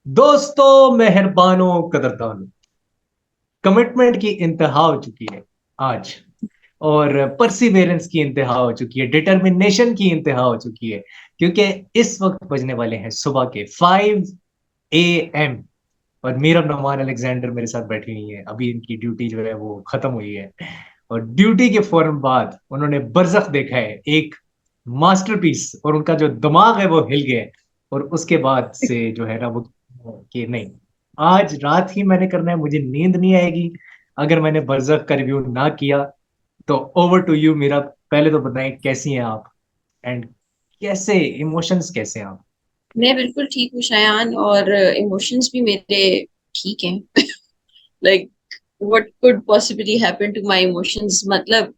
दोस्तों, मेहरबानों, कदरदानों, कमिटमेंट की इंतहा हो चुकी है आज। और परसिवेरेंस की इंतहा हो चुकी है, डिटर्मिनेशन की इंतहा हो चुकी है। क्योंकि इस वक्त बजने वाले हैं सुबह के 5 AM। और मीरम नमान अलेक्जेंडर मेरे साथ बैठी हुई है। अभी इनकी ड्यूटी जो है वो खत्म हुई है। और ड्यूटी के फौरन बाद उन्होंने बरज़ख देखा है, एक मास्टरपीस, और उनका जो दिमाग है वो हिल गया है। और उसके बाद से जो है ना वो, कि नहीं, आज रात ही मैंने करना है, मुझे नींद नहीं आएगी अगर मैंने बरज़ख का रिव्यू ना किया। तो ओवर टू यू मेरा। पहले तो बताएं कैसी हैं आप, एंड कैसे इमोशंस कैसे हैं आप। मैं बिल्कुल ठीक हूँ शायान और इमोशंस भी मेरे ठीक हैं। Like what could possibly happen to my emotions मतलब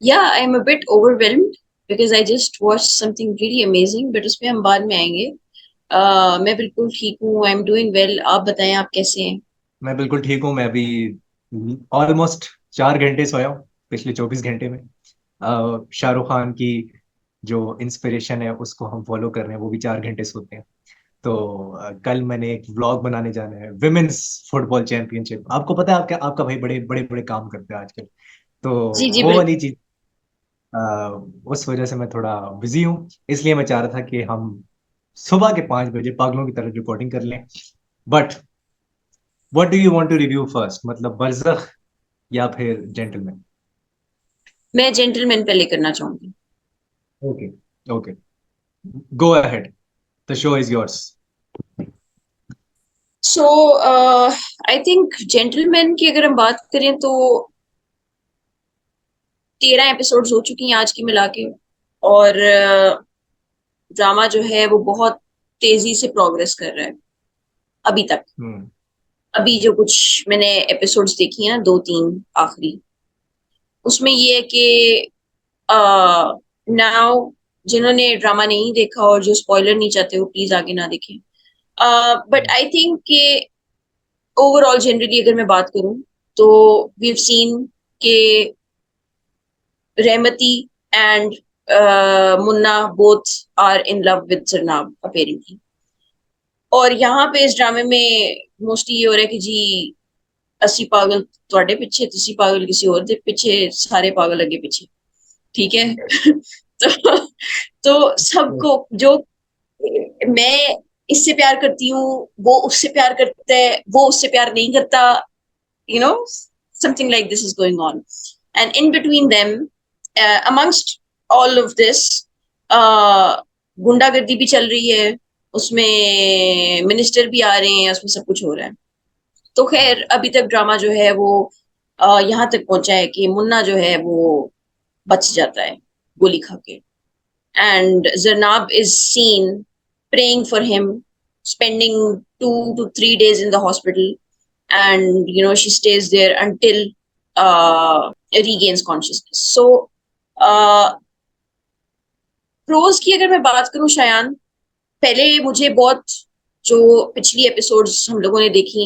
या I am a bit overwhelmed because I just watch something really amazing but उस पे हम बाद में आएंगे। मैं बिल्कुल ठीक हूँ, आई एम डूइंग वेल। आप बताएं, आप कैसे हैं? मैं बिल्कुल ठीक हूँ। मैं अभी ऑलमोस्ट 4 घंटे सोया हूँ पिछले 24 घंटे में। शाहरुख खान की जो इंस्पिरेशन है उसको हम फॉलो कर रहे हैं, वो भी 4 घंटे सोते हैं। तो कल मैंने एक व्लॉग बनाने जाना है, विमेन्स फुटबॉल चैंपियनशिप। आपको पता है, आपका आपका भाई बड़े बड़े बड़े काम करता है आजकल। तो जी जी वो वाली बिल्कुल। चीज, अ, उस वजह से मैं थोड़ा बिजी हूँ। इसलिए मैं चाह रहा था कि हम सुबह के 5 बजे पागलों की तरह रिकॉर्डिंग कर लें। But what do you want to review first, मतलब बरज़ख या फिर जेंटलमैन? मैं जेंटलमैन पहले करना चाहूंगी। Okay, okay, go ahead, the show is yours. So I think gentleman की अगर हम बात करें तो 13 एपिसोड्स हो चुकी हैं आज की मिला के। और ड्रामा जो है वो बहुत तेजी से प्रोग्रेस कर रहा है अभी तक। हम्म। अभी जो कुछ मैंने एपिसोड्स देखी हैं, दो तीन आखिरी, उसमें ये है कि नाउ जिन्होंने ड्रामा नहीं देखा और जो स्पॉइलर नहीं चाहते वो प्लीज आगे ना देखें। बट आई थिंक कि ओवरऑल जनरली अगर मैं बात करूं तो वी हैव सीन के Rahmati and Munna both are in love with Zarnab apparently. और यहाँ पे इस ड्रामे में मोस्टली ये हो रहा है कि जी अस्सी पागल ਤੁਹਾਡੇ ਪਿੱਛੇ, ਤੁਸੀਂ पागल किसी और ਦੇ पीछे, सारे पागल अगे पीछे। ठीक है। तो सबको जो मैं इससे प्यार करती हूँ, वो उससे प्यार करता है, वो उससे प्यार नहीं करता। You know, something like this is going on and in between them, amongst all of this, गुंडागर्दी भी चल रही है उसमें, मिनिस्टर भी आ रहे हैं, उसमें सब कुछ हो रहा है। तो खैर अभी तक ड्रामा जो है वो यहाँ तक पहुंचा है कि मुन्ना जो है वो बच जाता है गोली खा के। And जरनाब is seen praying for him, spending 2 to 3 days in the hospital, and she stays there until regains consciousness. So uh, प्रोज की अगर मैं बात करूं शायान, पहले मुझे बहुत, जो पिछली एपिसोड्स हम लोगों ने देखी,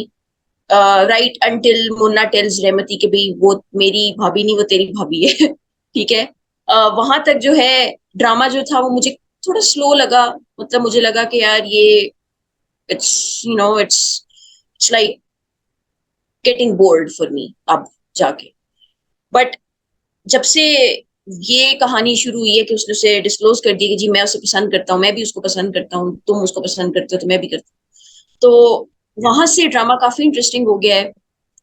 राइट अंटिल मुन्ना टेल्स रहमती के भाई वो मेरी भाभी नहीं, वो तेरी भाभी है। ठीक है। वहां तक जो है ड्रामा जो था वो मुझे थोड़ा स्लो लगा। मतलब मुझे लगा कि यार ये it's it's like getting bored for me अब जाके। बट जब से ये कहानी शुरू हुई है कि उसने उसे डिस्क्लोज कर दिया कि जी मैं उसे पसंद करता हूँ, मैं भी उसको पसंद करता हूँ, तुम उसको पसंद करते हो तो मैं भी करता हूँ, तो वहां से ड्रामा काफी इंटरेस्टिंग हो गया है।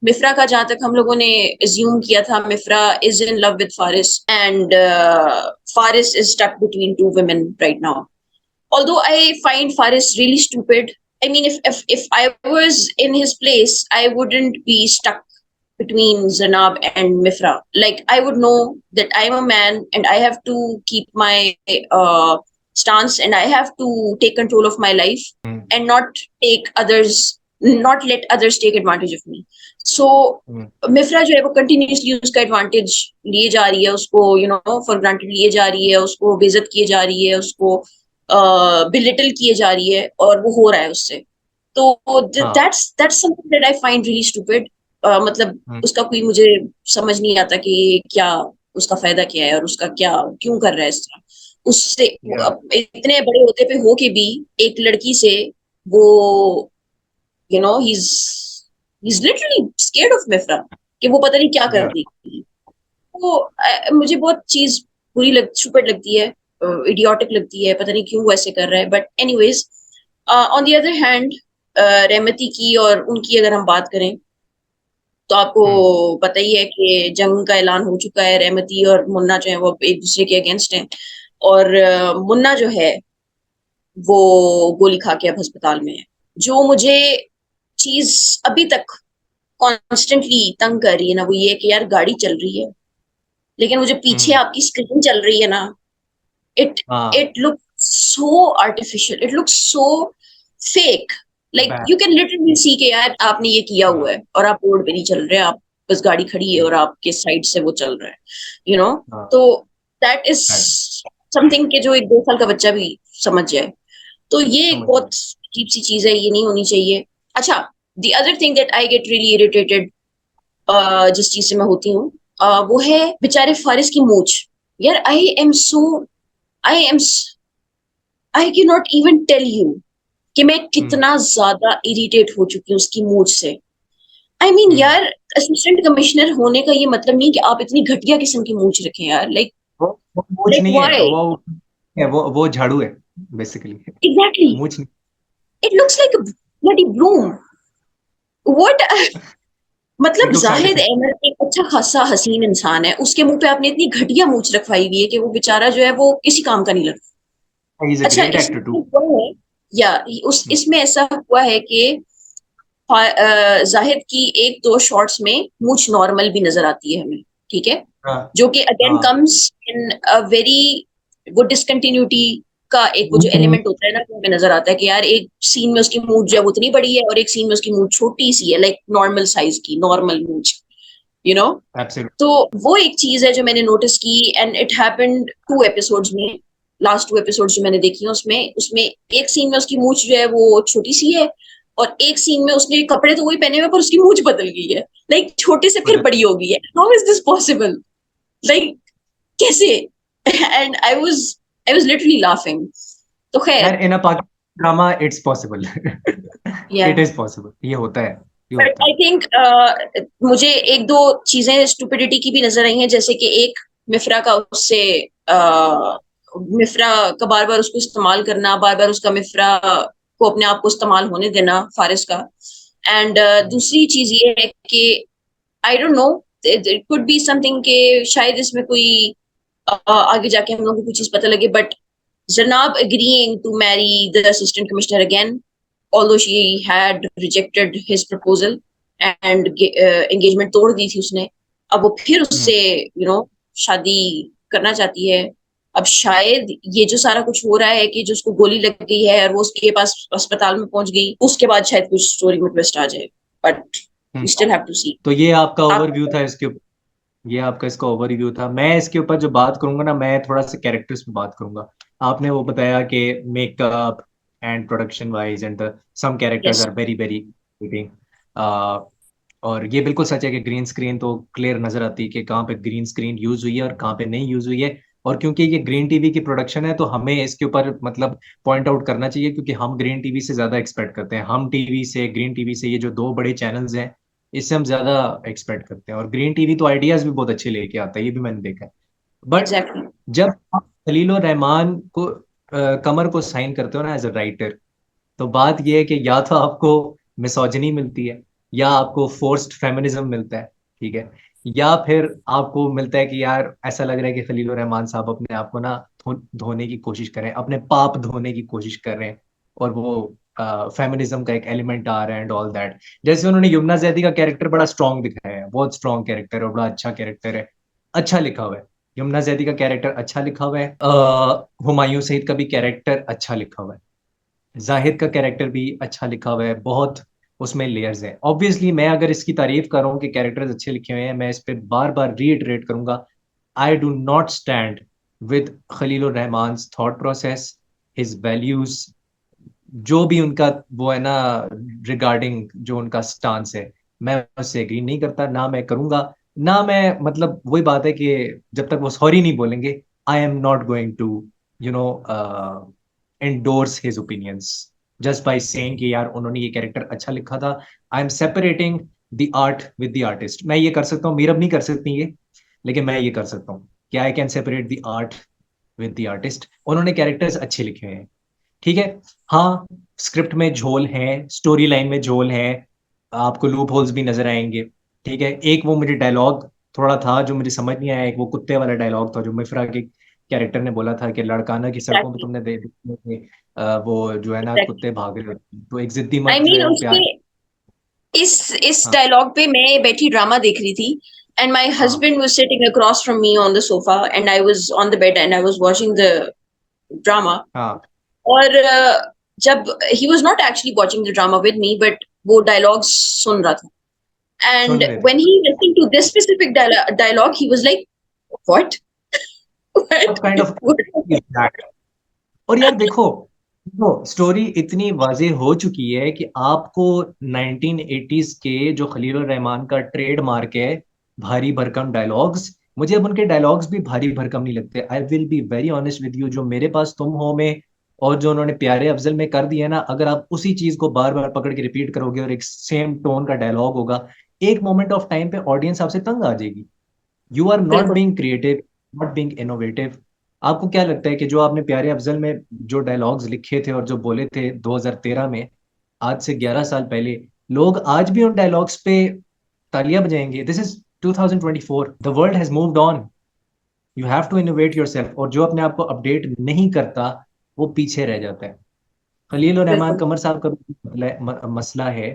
मिफ्रा का जहां तक हम लोगों ने एज्यूम किया था, Mifra is in love with Faris and Faris is stuck between two women right now. Although I find Faris really stupid. I mean, if I was in his place, I wouldn't be stuck between Zanab and Mifra. Like I would know that I'm a man and I have to keep my uh, stance and I have to take control of my life and not take others, not let others take advantage of me. So मिफ्रा जो है वो continuously उसका advantage लिए जा रही है, उसको for granted लिए जा रही है, उसको बेइज्जत किए जा रही है, उसको बिलिटल किए जा रही है, और वो हो रहा है उससे। तो हाँ। That's something that I find really stupid. मतलब हम्म। उसका कोई मुझे समझ नहीं आता कि क्या उसका फायदा क्या है और उसका क्या क्यों कर रहा है इस तरह उससे। या इतने बड़े होते पे हो के भी एक लड़की से वो you know he is literally scared of Mifra कि वो पता नहीं क्या कर या देगी। तो मुझे बहुत चीज स्टूपिड लगती है, इडियोटिक लगती है, पता नहीं क्यों वैसे कर रहा है। But anyways, on the other hand, Rahmati की और उनकी अगर हम बात करें तो आपको पता ही है कि जंग का ऐलान हो चुका है। रहमती और मुन्ना जो है वो एक दूसरे के अगेंस्ट हैं, और मुन्ना जो है वो गोली खा के अब अस्पताल में है। जो मुझे चीज अभी तक कॉन्स्टेंटली तंग कर रही है ना, वो ये है कि यार गाड़ी चल रही है, लेकिन वो जो पीछे हम्म, आपकी स्क्रीन चल रही है ना, इट हाँ, it look so artificial, it look so fake. Like bad, you can literally see के यार आपने ये किया हाँ, हुआ है और आप रोड पे नहीं चल रहे, आप बस गाड़ी खड़ी है और आपके साइड से वो चल रहा है, यू नो। हाँ, तो दैट इज बैड, समथिंग के जो एक 2 साल का बच्चा भी समझ जाए। तो ये एक समझ बहुत गया। अजीब सी चीज है, ये नहीं होनी चाहिए। अच्छा, the other thing that I get really irritated, जिस चीज से मैं होती हूँ, वो है बेचारे फारिस की मूंछ। यार I am I can not even tell you कि मैं हम्म, कितना ज्यादा इरिटेट हो चुकी हूँ उसकी मूंछ से। आई I मीन mean, हम्म, यार, असिस्टेंट कमिश्नर होने का ये मतलब नहीं कि आप इतनी घटिया किस्म की मूंछ रखें यार। लाइक वो मूछ लाइक नहीं है, व्हाई? वो झाड़ू है बेसिकली। एग्जैक्टली, मूछ नहीं। It looks like a bloody broom. What? It मतलब लुक्स जाहिद आर्टिफिशियल। अहमद एक अच्छा खासा हसीन इंसान है, उसके मुंह पे आपने इतनी घटिया मूंछ रखवाई हुई है कि वो बेचारा जो है वो किसी काम का नहीं लगता। ही इज अ अच्छा, ग्रेट इसमें एक्टर टू। हुआ है, या उस इसमें ऐसा हुआ है कि जाहिद की एक दो शॉट्स में मूंछ नॉर्मल भी नजर आती है हमें, ठीक है, हाँ, जो कि अगेन हाँ, कम्स इन अ वेरी वो डिसकंटिन्यूटी का एक वो जो एलिमेंट होता है ना, वो हमें नजर आता है कि यार एक सीन में उसकी मूंछ जो है वो उतनी बड़ी है और एक सीन में उसकी मूंछ छोटी सी है, लाइक नॉर्मल साइज की नॉर्मल मूंछ, यू नो। एब्सोल्युटली। तो वो एक चीज है जो मैंने नोटिस की, एंड इट हैपेंड 2 एपिसोड्स में। लास्ट 2 एपिसोड्स जो मैंने देखी है उसमें उसमें एक सीन में उसकी मूंछ जो है वो छोटी सी है, और एक सीन में उसने कपड़े तो वही पहने हुए पर उसकी मूंछ बदल गई है, लाइक छोटे से फिर बड़ी हो गई है। How is this possible? Like कैसे? And I was literally laughing. तो खैर, यार in a Pakistan drama it's possible. Yeah it is possible, ये होता है, ये बट होता आई है। थिंक मुझे एक दो चीजें स्टुपिडिटी की भी नजर आई हैं, जैसे कि एक मिफ्रा का उससे मिफ्रा का बार बार उसको इस्तेमाल करना, बार बार उसका मिफ्रा को अपने आप को इस्तेमाल होने देना फारिस का। एंड दूसरी चीज ये है कि I don't know, it could be something के शायद इसमें कोई आगे जाके हम लोगों को कुछ चीज पता लगे, but Zanab agreeing to marry the assistant commissioner again, although she had rejected his proposal and engagement तोड़ दी थी उसने, अब वो फिर हम्म, उससे शादी करना चाहती है। अब शायद ये जो सारा कुछ हो रहा है कि जो उसको गोली लग गई है और वो उसके पास अस्पताल में पहुंच गई, उसके बाद शायद कुछ स्टोरी में ट्विस्ट आ जाए, but we hmm. Still have to see. तो ये आपका आप ओवरव्यू था इसके ऊपर। ये आपका इसका ओवरव्यू था। मैं इसके ऊपर जो बात करूंगा ना, मैं थोड़ा सा कैरेक्टर्स पे बात करूंगा। आपने वो बताया कि makeup and production wise and some characters yes, are very very और ये बिल्कुल सच है कि ग्रीन स्क्रीन तो क्लियर नजर आती है कि कहाँ पे ग्रीन स्क्रीन यूज हुई है और कहाँ पे नहीं यूज हुई है। और क्योंकि ये ग्रीन टीवी की प्रोडक्शन है तो हमें इसके ऊपर मतलब पॉइंट आउट करना चाहिए, क्योंकि हम ग्रीन टीवी से ज्यादा एक्सपेक्ट करते हैं। हम टीवी से, ग्रीन टीवी से, ये जो दो बड़े चैनल्स हैं, इससे हम ज्यादा एक्सपेक्ट करते हैं। और ग्रीन टीवी तो आइडियाज भी बहुत अच्छे लेके आता है, ये भी मैंने देखा है। बट एग्जैक्टली, जब आप खलील और रहमान को कमर को साइन करते हो ना एज अ राइटर, तो बात यह है कि या तो आपको मिसोजिनी मिलती है, या आपको फोर्स्ड फेमिनिज्म मिलता है, ठीक है, या फिर आपको मिलता है कि यार ऐसा लग रहा है कि खलील और रहमान साहब अपने आप को ना धोने की कोशिश कर रहे हैं, अपने पाप धोने की कोशिश कर रहे हैं, और वो फेमिनिज्म का एक एलिमेंट आ रहा है एंड ऑल दैट। जैसे उन्होंने यमुना जैदी का कैरेक्टर बड़ा स्ट्रांग दिखाया है, बहुत स्ट्रांग कैरेक्टर है और बड़ा अच्छा कैरेक्टर है, अच्छा लिखा हुआ है। यमुना जैदी का कैरेक्टर अच्छा लिखा हुआ है, हुमायूं सईद का भी कैरेक्टर अच्छा लिखा हुआ है, जाहिद का कैरेक्टर भी अच्छा लिखा हुआ है, बहुत उसमें लेयर्स हैं। ऑब्वियसली मैं अगर इसकी तारीफ कर रहा हूँ कि कैरेक्टर्स अच्छे लिखे हुए हैं, मैं इस पे बार बार रीइटरेट करूंगा, I do not stand with Khalil Rahman thought process, his values, जो भी उनका वो है ना, रिगार्डिंग जो उनका स्टांस है, मैं उससे एग्री नहीं करता, ना मैं करूंगा। ना मैं मतलब वही बात है कि जब तक वो सॉरी नहीं बोलेंगे, I am not going to you know endorse his opinions. Just by saying कि यार उन्होंने ये कैरेक्टर अच्छा लिखा था। I am separating the art with the artist. मैं ये कर सकता हूँ, मीरब नहीं कर सकती ये, लेकिन मैं ये कर सकता हूँ कि I can separate the art with the artist. उन्होंने कैरेक्टर्स अच्छे लिखे हैं, ठीक है। हाँ, स्क्रिप्ट में झोल है, स्टोरी लाइन में झोल है, आपको लूप होल्स भी नजर आएंगे, ठीक है। एक वो मुझे डायलॉग थोड़ा था जो मुझे समझ नहीं आया, एक वो कुत्ते वाला डायलॉग था जो मिफ्रा के कैरेक्टर ने बोला था कि लड़काना की सड़कों पे एग्जैक्टली, तुमने देखे थे, वो जो है ना एग्जैक्टली। कुत्ते भाग रहे होते हैं, तो एक जिद्दी आई मर्द जो मीन है वो उसके प्यार। इस हाँ डायलॉग पे मैं बैठी ड्रामा देख रही थी, एंड माय हाँ husband was sitting across from me on the sofa, and I was on the bed and I was watching the drama. हाँ, और जब he was not actually watching the drama with me, but वो dialogues सुन रहा था, सुन and रहे थे। when he listened to this specific dialogue, he was like, what? What what? Kind of What? Is that? और यार देखो, स्टोरी इतनी वाजे हो चुकी है कि आपको 1980s के जो खलील उर रहमान का ट्रेडमार्क है, भारी भरकम डायलॉग्स, मुझे अब उनके डायलॉग्स भी भारी भरकम नहीं लगते। I will be very honest with you, जो मेरे पास तुम हो में और जो उन्होंने प्यारे अफजल में कर दिया ना, अगर आप उसी चीज को बार बार पकड़ के रिपीट करोगे और एक सेम टोन का डायलॉग होगा, एक मोमेंट ऑफ टाइम पे ऑडियंस आपसे तंग आ जाएगी। यू आर नॉट बिल्कुल, being creative, not being innovative. आपको क्या लगता है कि जो आपने प्यारे अफजल में जो डायलॉग्स लिखे थे और जो बोले थे 2013 में, आज से 11 साल पहले, लोग आज भी उन डायलॉग्स पे तालियां बजाएंगे? This is 2024, the world has moved on, you have to innovate yourself. और जो अपने आप को अपडेट नहीं करता वो पीछे रह जाता है। खलील और रहमान बिल्कुल, कमर साहब का भी मसला है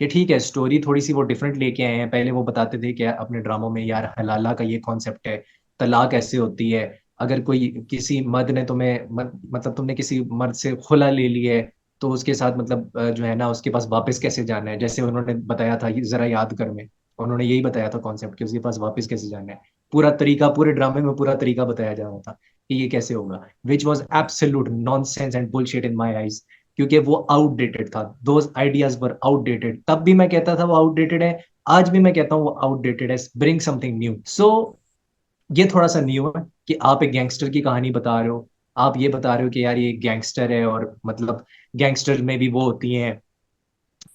कि ठीक है, स्टोरी थोड़ी सी वो डिफरेंट लेके आए हैं। पहले वो बताते थे कि अपने ड्रामों में यार हलाला का ये कॉन्सेप्ट है, तलाक ऐसे होती है, अगर कोई किसी मर्द ने तुम्हें मतलब तुमने किसी मर्द से खुला ले लिया है, तो उसके साथ मतलब जो है ना उसके पास वापस कैसे जाना है, जैसे उन्होंने बताया था, जरा याद कर में उन्होंने यही बताया था कॉन्सेप्ट कि उसके पास वापस कैसे जाना है। पूरा तरीका, पूरे ड्रामे में पूरा तरीका बताया जा रहा था कि ये कैसे होगा, which was absolute nonsense and bullshit in my eyes, क्योंकि वो आउटडेटेड था। दोज आइडियाज वर आउटडेटेड, तब भी मैं कहता था वो आउटडेटेड है, आज भी मैं कहता हूँ वो आउटडेटेड है। Bring something new. सो ये थोड़ा सा न्यू है कि आप एक गैंगस्टर की कहानी बता रहे हो, आप ये बता रहे हो कि यार ये गैंगस्टर है, और मतलब गैंगस्टर में भी वो होती हैं,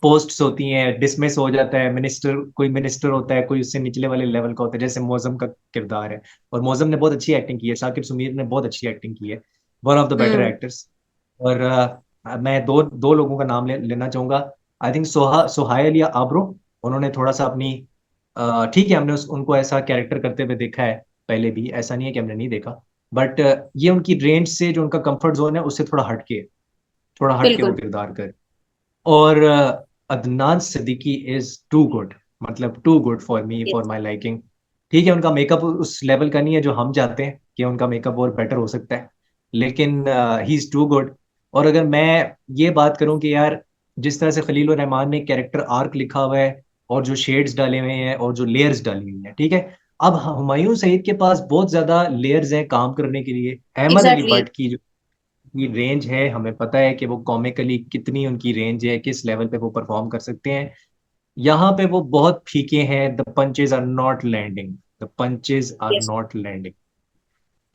पोस्ट्स होती हैं, डिसमिस हो जाता है मिनिस्टर, कोई मिनिस्टर होता है, कोई उससे निचले वाले लेवल का होता है, जैसे मौजम का किरदार है। और मौजम ने बहुत अच्छी एक्टिंग की है, शाकिब सुमीर ने बहुत अच्छी एक्टिंग की है, one of the better hmm, actors. और मैं दो दो लोगों का नाम लेना चाहूंगा। आई थिंक सुहायल या आबरो, उन्होंने थोड़ा सा अपनी ठीक है, हमने उनको ऐसा कैरेक्टर करते हुए देखा है पहले भी, ऐसा नहीं है कि हमने नहीं देखा, बट ये उनकी रेंज से, जो उनका कंफर्ट जोन है उससे थोड़ा हटके वो बिल्कुल, किरदार कर। और Adnan Siddiqui is too good, मतलब too good for me, for yes, my liking. ठीक है, उनका मेकअप उस लेवल का नहीं है जो हम चाहते हैं कि उनका मेकअप और बेटर हो सकता है, लेकिन ही इज टू गुड। और अगर मैं ये बात करूं कि यार जिस तरह से खलील रहमान ने कैरेक्टर आर्क लिखा हुआ है, और जो शेड्स डाले हुए हैं और जो लेयर्स डाली हुई हैं, ठीक है। अब हुमायूं सईद के पास बहुत ज्यादा लेयर्स हैं काम करने के लिए। अहमद अली एग्जैक्टली। भट्ट की की रेंज है, हमें पता है कि वो कॉमिकली कितनी उनकी रेंज है, किस लेवल पे वो परफॉर्म कर सकते हैं। यहाँ पे वो बहुत फीके हैं, the punches are not landing, the punches are yes, not landing.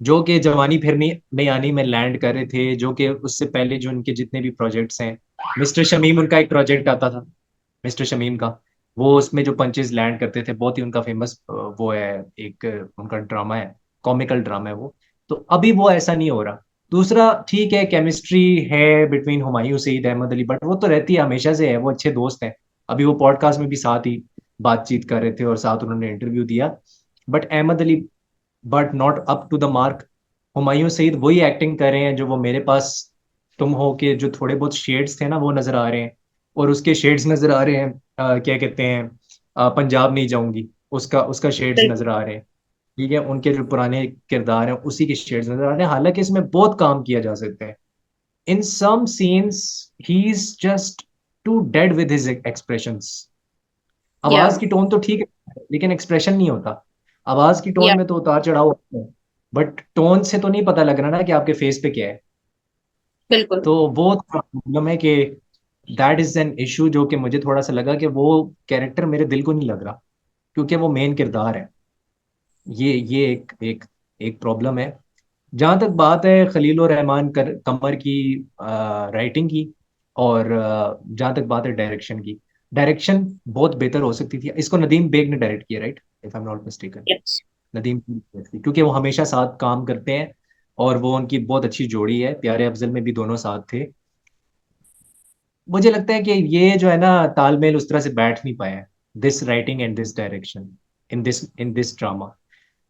जो कि जवानी फिर में आनी में लैंड कर रहे थे, जो कि उससे पहले जो उनके जितने भी प्रोजेक्ट्स हैं, मिस्टर शमीम उनका एक प्रोजेक्ट आता था, मिस्टर शमीम का, वो उसमें जो पंचेज लैंड करते थे, बहुत ही उनका फेमस वो है, एक उनका ड्रामा है, कॉमिकल ड्रामा है वो। तो अभी वो ऐसा नहीं हो रहा। दूसरा, ठीक है, केमिस्ट्री है बिटवीन हुमायूं सईद, अहमद अली बट, वो तो रहती है, हमेशा से है, वो अच्छे दोस्त हैं। अभी वो पॉडकास्ट में भी साथ ही बातचीत कर रहे थे और साथ उन्होंने इंटरव्यू दिया। But Ahmed Ali but not up to the mark. Humayun Saeed वही एक्टिंग कर रहे हैं जो वो मेरे पास तुम हो के जो थोड़े बहुत शेड्स थे ना वो नजर आ रहे हैं, और उसके शेड्स नजर आ रहे हैं, क्या कहते हैं, पंजाब नहीं जाऊंगी, उसका उसका शेड्स बिल्कुल, नजर आ रहे हैं। ठीक है, उनके जो पुराने किरदार हैं उसी के शेड्स नजर आ रहे हैं, हालांकि इसमें बहुत काम किया जा सकता है। In some scenes he is just too dead with his expressions. Yeah, आवाज की टोन तो ठीक है, लेकिन एक्सप्रेशन नहीं होता। आवाज की टोन या, में तो उतार चढ़ाव होता है, बट टोन से तो नहीं पता लग रहा ना कि आपके फेस पे क्या है। बिल्कुल, तो वो प्रॉब्लम है कि दैट इज एन इशू, जो कि मुझे थोड़ा सा लगा कि वो कैरेक्टर मेरे दिल को नहीं लग रहा, क्योंकि वो मेन किरदार है। ये एक एक एक प्रॉब्लम है। जहां तक बात है खलील रहमान कमर की राइटिंग की, और जहां तक बात है डायरेक्शन की, डायरेक्शन बहुत बेहतर हो सकती थी। इसको नदीम बेग ने डायरेक्ट किया, right, if I am not mistaken. Yes. Nadeem, क्योंकि वो हमेशा साथ काम करते हैं और वो उनकी बहुत अच्छी जोड़ी है। प्यारे अफजल में भी दोनों साथ थे। मुझे लगता है कि ये जो है ना, तालमेल उस तरह से बैठ नहीं पाया है, this writing and this direction in this drama.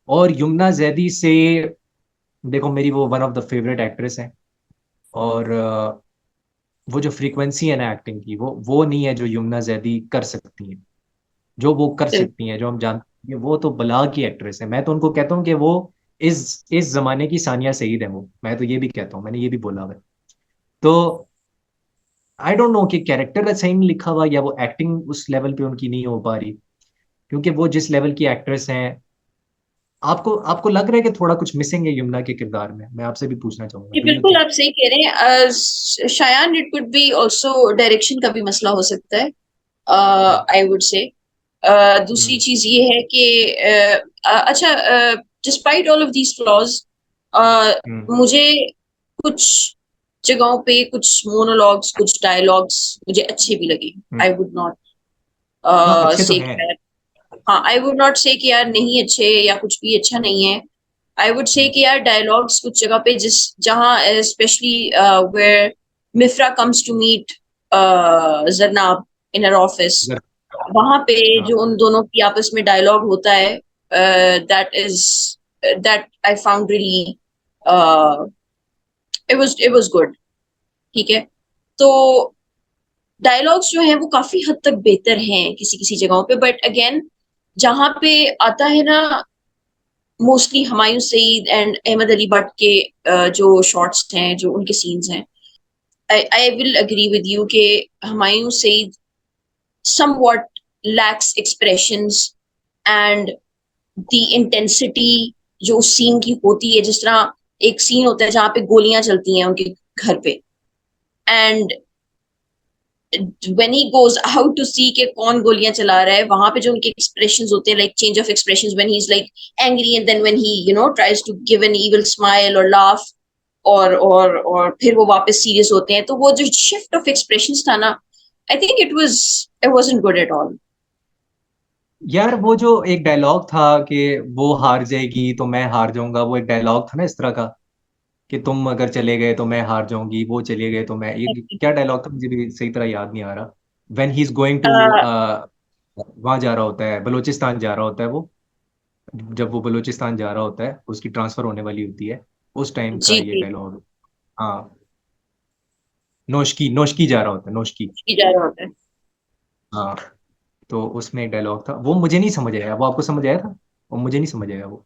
और यमुना जैदी से, देखो मेरी वो one of the favourite actress है। और वो जो फ्रीक्वेंसी है ना एक्टिंग की, वो नहीं है जो यमुना जैदी कर सकती है। जो वो कर सकती हैं, जो हम जानते हैं, वो तो बला की एक्ट्रेस है। मैं तो उनको कहता हूँ कि वो इस जमाने की सानिया सईद है। वो, मैं तो ये भी कहता हूँ, मैंने ये भी बोला है। तो आई डोंट नो कि कैरेक्टर सही नहीं लिखा हुआ या वो एक्टिंग उस लेवल पे उनकी नहीं हो पा रही, क्योंकि वो जिस लेवल की एक्ट्रेस हैं। आपको आपको लग रहा है कि थोड़ा कुछ मिसिंग है यमुना के किरदार में? मैं आपसे भी पूछना चाहूंगा, जी डू यू बिल्कुल, थिंक? आप सही कह रहे हैं। शायद it could be also direction का भी मसला हो सकता है, आई वुड से। दूसरी हम्म। चीज ये है कि अच्छा, despite all of these flaws, hmm. मुझे कुछ जगहों पे कुछ मोनोलॉग्स, कुछ डायलॉग्स मुझे अच्छे भी लगे। हम्म। आई वुड नॉट हाँ, अच्छे तो से, हैं। हाँ, आई वुड नॉट से कि यार नहीं अच्छे या कुछ भी अच्छा नहीं है। आई वुड से हम्म। कि यार डायलॉग्स कुछ जगह पे, जिस जहाँ specially where Mifra comes to meet Zarnab in her office, जर, वहां पे हाँ। जो उन दोनों की आपस में डायलॉग होता है, that I found really, it was good. ठीक है, तो डायलॉग्स जो हैं वो काफी हद तक बेहतर हैं किसी किसी जगहों पे, बट अगेन जहां पे आता है ना, मोस्टली हुमायूं सईद एंड अहमद अली भट्ट के जो शॉट्स हैं, जो उनके सीन्स हैं, I will agree with you कि Humayun Saeed somewhat lacks expressions and the intensity जो उस सीन की होती है। जिस तरह एक सीन होता है जहां पे गोलियां चलती हैं उनके घर पे, and when he goes out to see के कौन गोलियां चला रहा है, वहां पे जो उनके एक्सप्रेशंस होते हैं, like change of expressions when he's like angry and then when he tries to give an evil smile or laugh, और फिर वो वापस सीरियस होते हैं, तो वो जो शिफ्ट ऑफ एक्सप्रेशंस था ना, I think it wasn't good at all. यार वो जो एक डायलॉग था कि वो हार जाएगी तो मैं हार जाऊंगा, वो एक डायलॉग था ना इस तरह का, कि तुम अगर चले गए तो मैं हार जाऊंगी, वो चले गए तो मैं, ये क्या डायलॉग था, मुझे भी सही तरह याद नहीं आ रहा। When he is going to, वहां जा रहा होता है, बलूचिस्तान जा रहा होता है वो। जब वो बलूचिस्तान जा रहा होता है, उसकी ट्रांसफर होने वाली होती है, उस टाइम का जी ये जी, डायलॉग। हाँ, नोशकी नोशकी जा रहा होता है, नोशकी। की जा रहा होता है। हाँ, तो उसमें एक डायलॉग था, वो मुझे नहीं समझ आया। वो आपको समझ आया था? वो मुझे नहीं समझ आया वो।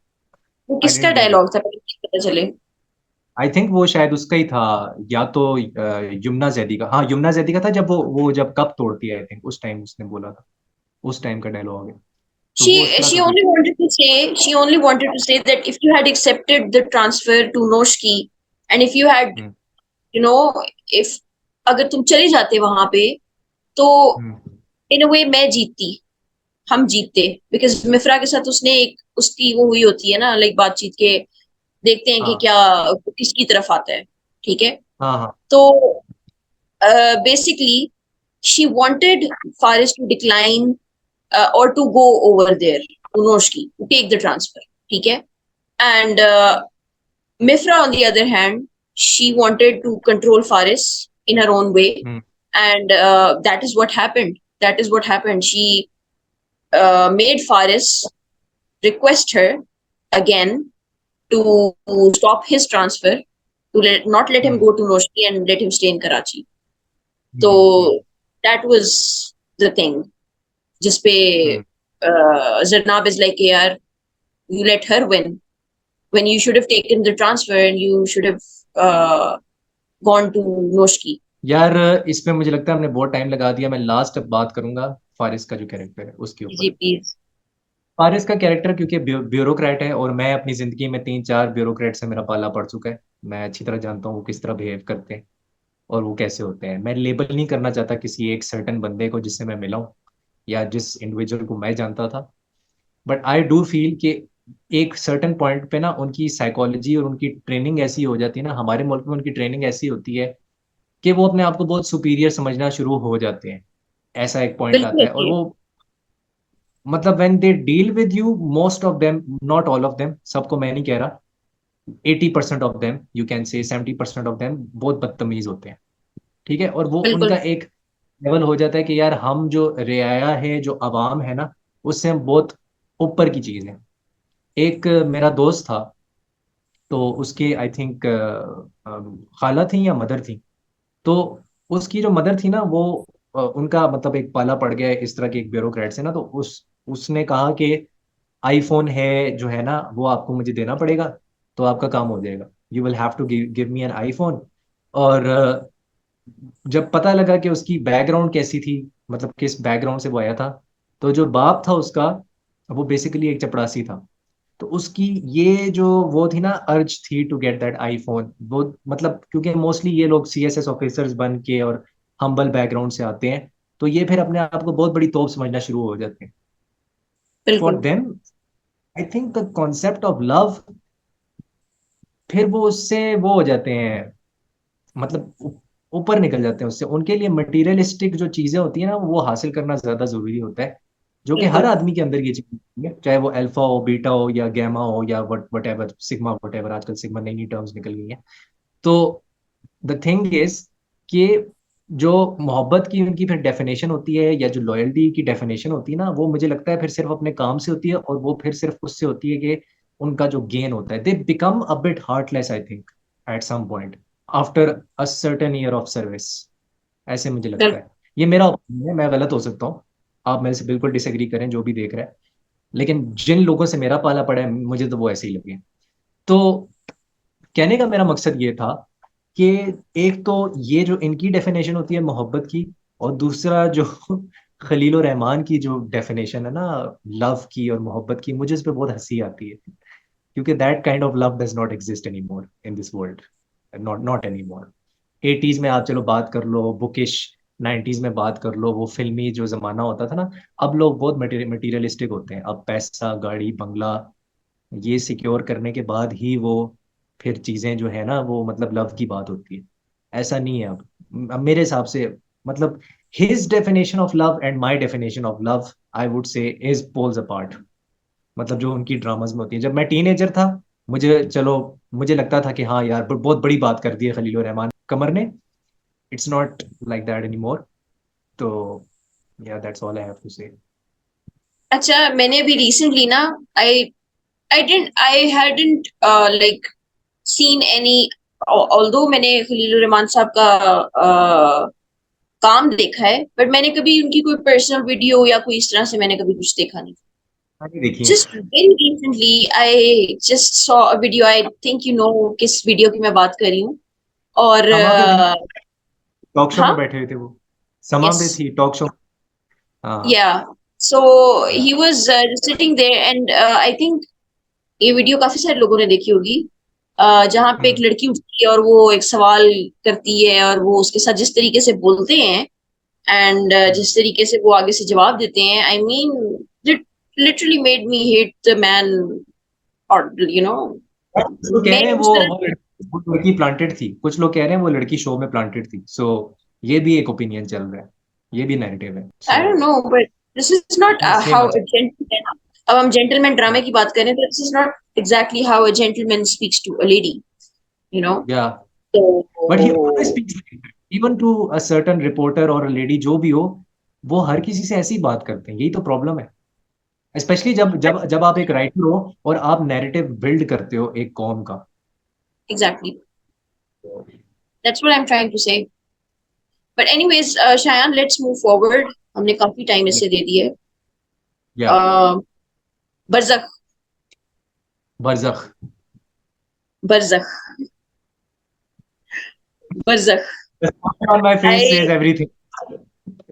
वो आई किसका डेंट गेट इट। डायलॉग था, पहले मुझे पता चले। आई थिंक वो शायद उसका ही था, या तो यमुना जैदी का। हाँ, यमुना जैदी का था, जब वो जब कप तोड़ती है, आई थिंक उस टाइम उसने बोला था। उस टाइम का डायलॉग है। तो she वो उस तरह she का कुछ। only wanted to say she only wanted to say that if you had accepted the transfer to Noshki, and if you had, hmm. you know if अगर तुम चले जाते वहां पे, तो हम्म। इन अ वे मैं जीतती, हम जीतते, बिकॉज मिफ्रा के साथ उसने एक उसकी वो हुई होती है ना, लाइक बातचीत के, देखते हैं कि हाँ। क्या किसकी तरफ आता है। ठीक है, हाँ। हाँ। तो basically she wanted Faris to decline, or to go over there to Noshki to take the transfer. ठीक है, and Mifra on the other hand, she wanted to control Faris in her own way, hmm. and that is what happened. That is what happened. She made Faris request her again to stop his transfer, to not let him hmm. go to Noshki and let him stay in Karachi. तो हम्म। That was the thing, जिसपे हम्म। जरनाब is like यार, you let her win when you should have taken the transfer and you should have gone to Noshki. यार, इस पे मुझे लगता है हमने बहुत टाइम लगा दिया। मैं लास्ट अब बात करूंगा फारिस का जो कैरेक्टर है उसके जी ऊपर। प्लीज। फारिस का कैरेक्टर, क्योंकि ब्यूरोक्रेट है, और मैं अपनी जिंदगी में 3-4 ब्यूरोक्रेट से मेरा पाला पड़ चुका है। मैं अच्छी तरह जानता हूँ वो किस तरह बिहेव करते हैं और वो कैसे होते हैं। मैं लेबल नहीं करना चाहता किसी एक सर्टन बंदे को जिससे मैं मिला हूँ या जिस इंडिविजुअल को मैं जानता था। बट आई डू फील कि एक सर्टन पॉइंट पे ना उनकी साइकोलॉजी और उनकी ट्रेनिंग ऐसी हो जाती है ना, हमारे मुल्क में उनकी ट्रेनिंग ऐसी होती है कि वो अपने आप को बहुत सुपीरियर समझना शुरू हो जाते हैं। ऐसा एक पॉइंट बिल्कुल आता है, और agree। वो मतलब when they deal with you, most of them, not all of them, सबको मैं नहीं कह रहा, 80% of them, you can say 70% of them बहुत बदतमीज होते हैं। ठीक है, और वो बिल्कुल उनका एक लेवल हो जाता है कि यार हम जो रियाया है, जो अवाम है ना, उससे हम बहुत ऊपर की चीज है। एक मेरा दोस्त था, तो उसके आई थिंक खाला थी या मदर थी। तो उसकी जो मदर थी ना, वो उनका मतलब एक पाला पड़ गया है इस तरह के एक ब्यूरोक्रेट से ना, तो उसने कहा कि आईफोन है जो है ना, वो आपको मुझे देना पड़ेगा, तो आपका काम हो जाएगा, you will have to give me an iPhone. और जब पता लगा कि उसकी बैकग्राउंड कैसी थी, मतलब किस बैकग्राउंड से वो आया था, तो जो बाप था उसका, वो बेसिकली एक चपड़ासी था। तो उसकी ये जो वो थी ना, अर्ज थी टू गेट दैट आईफोन, वो मतलब क्योंकि मोस्टली ये लोग सीएसएस ऑफिसर्स बन के और हम्बल बैकग्राउंड से आते हैं, तो ये फिर अपने आप को बहुत बड़ी तोप समझना शुरू हो जाते हैं। फॉर बिल्कुल them I think the concept of love, फिर वो उससे वो हो जाते हैं, मतलब ऊपर निकल जाते हैं उससे। उनके लिए मटेरियलिस्टिक जो चीजें होती है ना, वो हासिल करना ज्यादा जरूरी होता है, जो कि हर बिल्कुल। आदमी के अंदर ये चीज होती है, चाहे वो अल्फा हो, बीटा हो, या गैमा हो, या what ever, sigma, what ever, आजकल सिग्मा नई नई टर्म्स निकल गई हैं। तो द थिंग इज कि जो मोहब्बत की उनकी फिर डेफिनेशन होती है, या जो लॉयल्टी की डेफिनेशन होती है ना, वो मुझे लगता है फिर सिर्फ अपने काम से होती है, और वो फिर सिर्फ उससे होती है कि उनका जो गेन होता है, they become a bit heartless I think at some point after a certain year of service. ऐसे मुझे लगता बिल्कुल है। ये मेरा ओपिनियन है, मैं गलत हो सकता हूँ, आप मेरे से बिल्कुल डिसएग्री करें जो भी देख रहे हैं, लेकिन जिन लोगों से मेरा पाला पड़ा है, मुझे तो वो ऐसे ही लगे। तो कहने का मेरा मकसद ये था कि एक तो ये जो इनकी डेफिनेशन होती है मोहब्बत की, और दूसरा जो खलील और रहमान की जो डेफिनेशन है ना लव की और मोहब्बत की, मुझे इस पे बहुत हंसी आती है, क्योंकि that kind of love does not exist any more in this world, not not any more. 80s में आप चलो बात कर लो, बुकिश 90s में बात कर लो, वो फिल्मी जो जमाना होता था ना, अब लोग बहुत मटेरियलिस्टिक होते हैं, अब पैसा, गाड़ी, बंगला, ये सिक्योर करने के बाद ही वो फिर चीजें जो है ना, वो मतलब लव की बात होती है। ऐसा नहीं है अब मेरे हिसाब से, मतलब his definition of love and my definition of love, I would say, is poles apart. मतलब जो उनकी ड्रामाज में होती है, जब मैं टीनेजर था, मुझे चलो, मुझे लगता था कि हाँ यार बहुत बड़ी बात कर दी है खलील रहमान कमर ने, it's not like that any more. तो yeah that's all I have to say. अच्छा, मैंने अभी रिसेंटली ना, I I hadn't like seen any, although मैंने खलील रहमान साहब का काम देखा है, बट मैंने कभी उनकी कोई पर्सनल वीडियो या कोई इस तरह से मैंने कभी कुछ देखा नहीं। आगे देखिए। Just very recently I just saw a video, I think you know किस वीडियो की मैं बात कर रही हूँ। और समा पे थे ना, टॉक शो में हाँ, बैठे हुए थे वो, समा यस, पे थी टॉक शो। हाँ। Yeah, so yeah. He was sitting there and I think ये वीडियो काफी सारे लोगों ने देखी होगी, जहाँ पे एक हम्म। लड़की उठती है और वो एक सवाल करती है, और वो उसके साथ जिस तरीके से बोलते हैं एंड हम्म। जिस तरीके से वो आगे से जवाब देते हैं, I mean it literally made me hate the man, और यू नो, कुछ लोग कह रहे मैं हैं उस तरह, वो लड़की प्लांटेड थी, कुछ लोग कह रहे हैं वो लड़की शो में प्लांटेड थी, सो ये भी एक ओपिनियन चल रहा है, ये भी नैरेटिव है, I so don't know, but this is not say how much. A gentleman, अब हम जेंटलमैन ड्रामे हाँ। की बात करें तो this is not exactly how a gentleman speaks to a lady, you know. Yeah तो but he always speaks, even to a certain reporter और लेडी जो भी हो, वो हर किसी से ऐसी बात करते हैं, यही तो प्रॉब्लम है। स्पेशली जब जब जब आप एक राइटर हो और आप नैरेटिव बिल्ड करते हो एक कॉम का। Exactly, that's what I am trying to say. But anyways, Shayan, let's move forward, हमने काफी टाइम इसे दे दिया है। या। बरज़ख, बरज़ख। बरज़ख, बरज़ख। on my face I, says everything.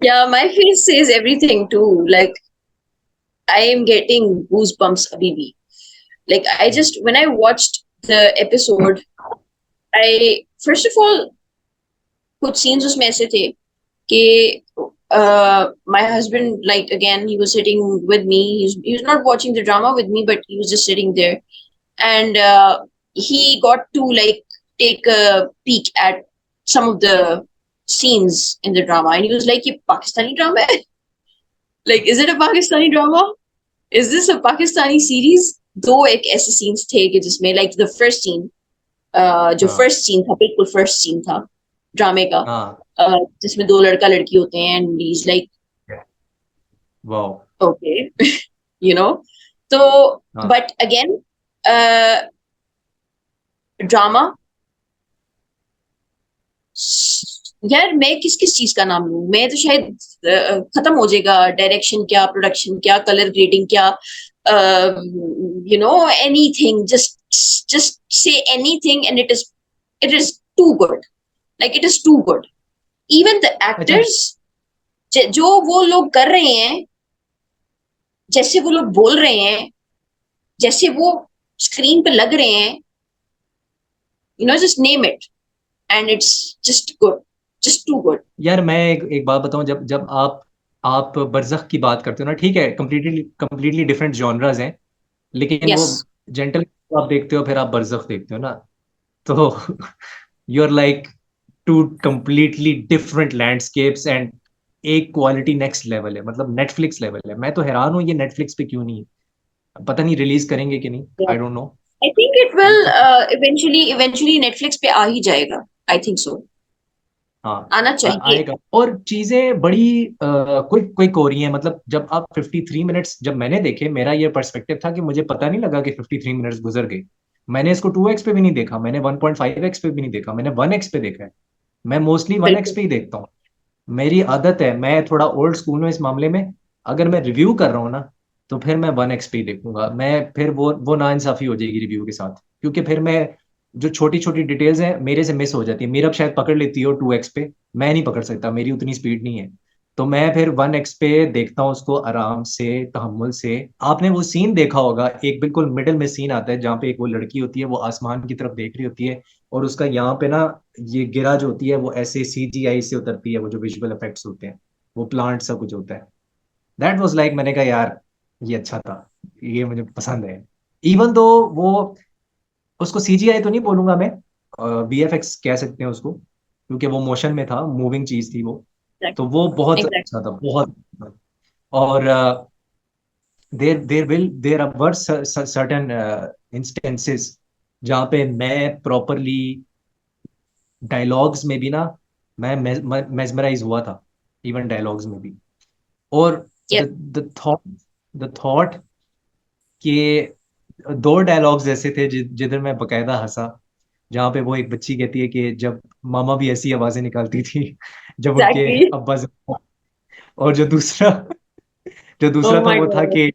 yeah, my face says everything too. Like I am getting goosebumps, Abibi. Like I just when I watched the episode, I first of all कुछ scenes उसमें ऐसे थे कि my husband, like again, he was sitting with me. He was not watching the drama with me, but he was just sitting there, and he got to like take a peek at some of the scenes in the drama, and he was like, "ये Pakistani drama है? Like, is it a Pakistani drama? Is this a Pakistani series?" दो एक ऐसे scenes थे कि जिसमें like the first scene, जो हाँ first scene था, बिल्कुल first scene था ड्रामे का, हाँ जिसमें दो लड़का लड़की होते हैं, and he's like, wow okay, you know. तो हाँ but again, ड्रामा, यार मैं किस किस चीज का नाम लूं, मैं तो शायद खत्म हो जाएगा, डायरेक्शन क्या, प्रोडक्शन क्या, कलर ग्रेडिंग क्या, anything, just say anything and it is too good, like it is too good. Even the अच्छा एक्टर्स, जो वो लोग कर रहे हैं, जैसे वो लोग बोल रहे हैं, जैसे वो स्क्रीन पे लग रहे हैं, just name it, and it's just good, just too good. यार मैं एक बात बताऊं, जब जब आप बरज़ख की बात करते हो ना, ठीक है, कंप्लीटली कंप्लीटली डिफरेंट जॉनरास हैं, लेकिन वो यस, जेंटल आप देखते हो फिर आप बरज़ख देखते हो ना, तो you are like two completely different landscapes, and एक क्वालिटी नेक्स्ट लेवल है, मतलब नेटफ्लिक्स लेवल है। मैं तो हैरान हूँ ये नेटफ्लिक्स पे क्यों नहीं है, पता नहीं रिलीज करेंगे कि नहीं, I don't know. I think it will eventually Netflix पे आ ही जाएगा, आई थिंक सो, हाँ आना चाहिए। आएगा, और चीजें बड़ी क्विक क्विक हो रही हैं, मतलब जब आप 53 मिनट्स, जब मैंने देखे, मेरा ये पर्सपेक्टिव था कि मुझे पता नहीं लगा कि 53 मिनट्स गुजर गए। मैंने इसको 2x पे भी नहीं देखा, मैंने 1.5x पे भी नहीं देखा, मैंने 1x पे देखा है। मैं मोस्टली 1x बिल्कुल पे ही देखता हूँ। मेरी आदत है, मैं थोड़ा ओल्ड स्कूल हूँ इस मामले में। अगर मैं रिव्यू कर रहा हूँ ना, तो फिर मैं 1x पे ही देखूंगा। मैं फिर वो नाइंसाफी हो जाएगी रिव्यू के साथ, क्योंकि फिर मैं जो छोटी छोटी डिटेल्स हैं मेरे से मिस हो जाती है। मेरा शायद पकड़ लेती हो 2x पे, मैं नहीं पकड़ सकता, मेरी उतनी स्पीड नहीं है। तो मैं फिर 1x पे देखता हूँ उसको आराम से, तहम्मुल से। आपने वो सीन देखा होगा, एक बिल्कुल मिडिल में सीन आता है जहाँ पे एक वो लड़की होती है, वो आसमान की तरफ देख रही होती है, और उसका यहाँ पे ना, ये गिरा जो होती है वो ऐसे सीजीआई से उतरती है, वो जो विजुअल इफेक्ट्स होते हैं, वो प्लांट सा कुछ होता है। दैट वाज लाइक, मैंने कहा यार ये अच्छा था, ये मुझे पसंद है। इवन दो वो, उसको सीजीआई तो नहीं बोलूंगा मैं, वीएफएक्स कह सकते हैं उसको, क्योंकि वो मोशन में था, मूविंग चीज थी वो। तो वो बहुत एग्जैक्ट। अच्छा था, बहुत। और देर वर सर्टेन इंस्टेंसेस जहाँ पे मैं प्रॉपरली डायलॉग्स में भी ना, मैं मेजमराइज हुआ था, इवन डायलॉग्स में भी। और the yes, the thought the thought कि दो डायलॉग्स ऐसे थे जिधर मैं बकायदा हंसा, जहाँ पे वो एक बच्ची कहती है कि जब मामा भी ऐसी आवाजें निकालती थी जब उनके एग्जैक्टली। अब्बा और जो ओह दूसरा था माय वो था गॉड। कि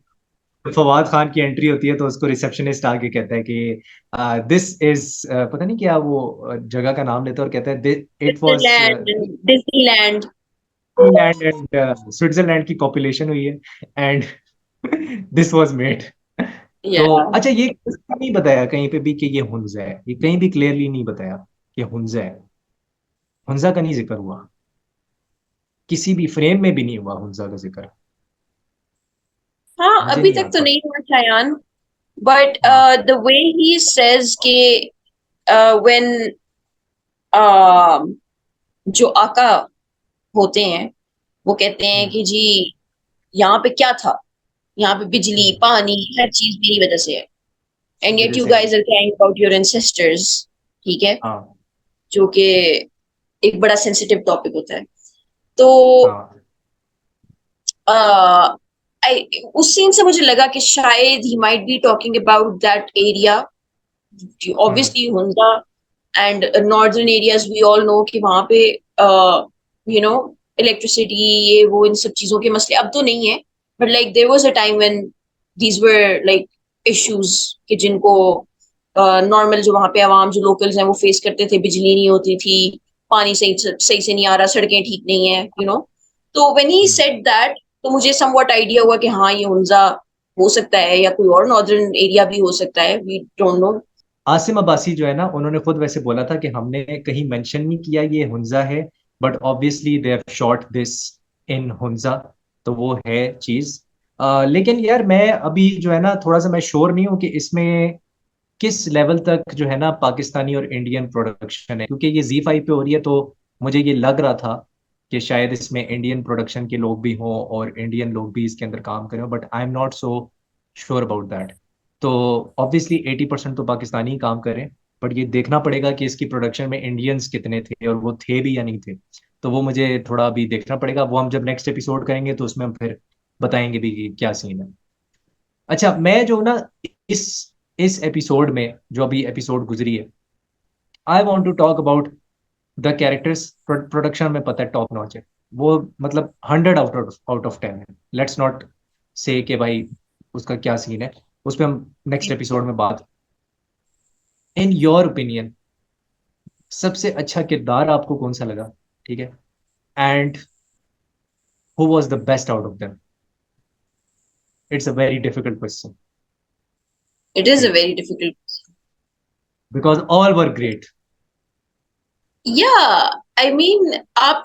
फवाद खान की एंट्री होती है तो उसको रिसेप्शनिस्ट आके कहता है कि दिस इज, पता नहीं क्या वो जगह का नाम लेता है, और कहता है it was Switzerland, Disneyland. Land and Switzerland की कॉपुलेशन हुई है, एंड दिस वाज मेड। या, तो अच्छा, ये नहीं बताया कहीं पे भी कि ये हुंजा है, ये कहीं भी क्लियरली नहीं बताया कि हुंजा है। हुंजा का नहीं जिक्र हुआ, किसी भी फ्रेम में भी नहीं हुआ हुंजा का जिक्र। हाँ, मुझे अभी नहीं तक याद तो था। नहीं हुआ शायान, बट हाँ द वे ही सेज के व्हेन जो आका होते हैं, वो कहते हैं हम्म, कि जी यहाँ पे क्या था, यहाँ पे बिजली, हम्म, पानी, हर चीज मेरी वजह से है, एंड येट वजह यू से है। Guys are crying about your ancestors. ठीक है, हाँ जो कि एक बड़ा सेंसिटिव टॉपिक होता है। तो हाँ uh, उस सीन से मुझे लगा कि शायद he might be talking about that area, hmm obviously Hunza and northern areas, we all know कि वहां पे यू नो इलेक्ट्रिसिटी, ये वो, इन सब चीजों के मसले अब तो नहीं है, but like there was a time when these were like issues कि जिनको नॉर्मल जो वहां पे आवाम, जो लोकल्स हैं, वो फेस करते थे। बिजली नहीं होती थी, पानी सही सही से नहीं आ रहा, सड़कें ठीक नहीं है, तो when he hmm. Said that, तो मुझे समवॉट आइडिया हुआ कि हाँ, ये हुंजा हो सकता है, या कोई और नॉर्दर्न एरिया भी हो सकता है, we don't know. Asim Abbasi जो है ना, उन्होंने खुद वैसे बोला था कि हमने कहीं मेंशन नहीं किया ये हुंजा है, but obviously they have shot this in Hunza, तो वो है चीज। लेकिन यार मैं अभी जो है ना, थोड़ा सा मैं श्योर नहीं हूँ कि इसमें किस लेवल तक जो है ना पाकिस्तानी और इंडियन प्रोडक्शन है, क्योंकि ये Z5 पे हो रही है, तो मुझे ये लग रहा था कि शायद इसमें इंडियन प्रोडक्शन के लोग भी हों और इंडियन लोग भी इसके अंदर काम करें, but I am not so sure about that. तो ऑब्वियसली 80% तो पाकिस्तानी ही काम करें, बट ये देखना पड़ेगा कि इसकी प्रोडक्शन में इंडियंस कितने थे और वो थे भी या नहीं थे। तो वो मुझे थोड़ा अभी देखना पड़ेगा, वो हम जब नेक्स्ट एपिसोड करेंगे तो उसमें हम फिर बताएंगे भी कि क्या सीन है। अच्छा, मैं जो ना इस इस एपिसोड में, जो अभी एपिसोड गुजरी है, I want to talk about the characters. Production में पता है टॉप नॉच है, वो मतलब 100 आउट ऑफ 10 है। लेट्स नॉट से कि भाई उसका क्या सीन है, उस पर हम नेक्स्ट एपिसोड में बात। इन योर ओपिनियन सबसे अच्छा किरदार आपको कौन सा लगा? ठीक है, and who was the best out of them? It's a very difficult question, It is a right? very difficult. Because all were great. Yeah, I mean, आप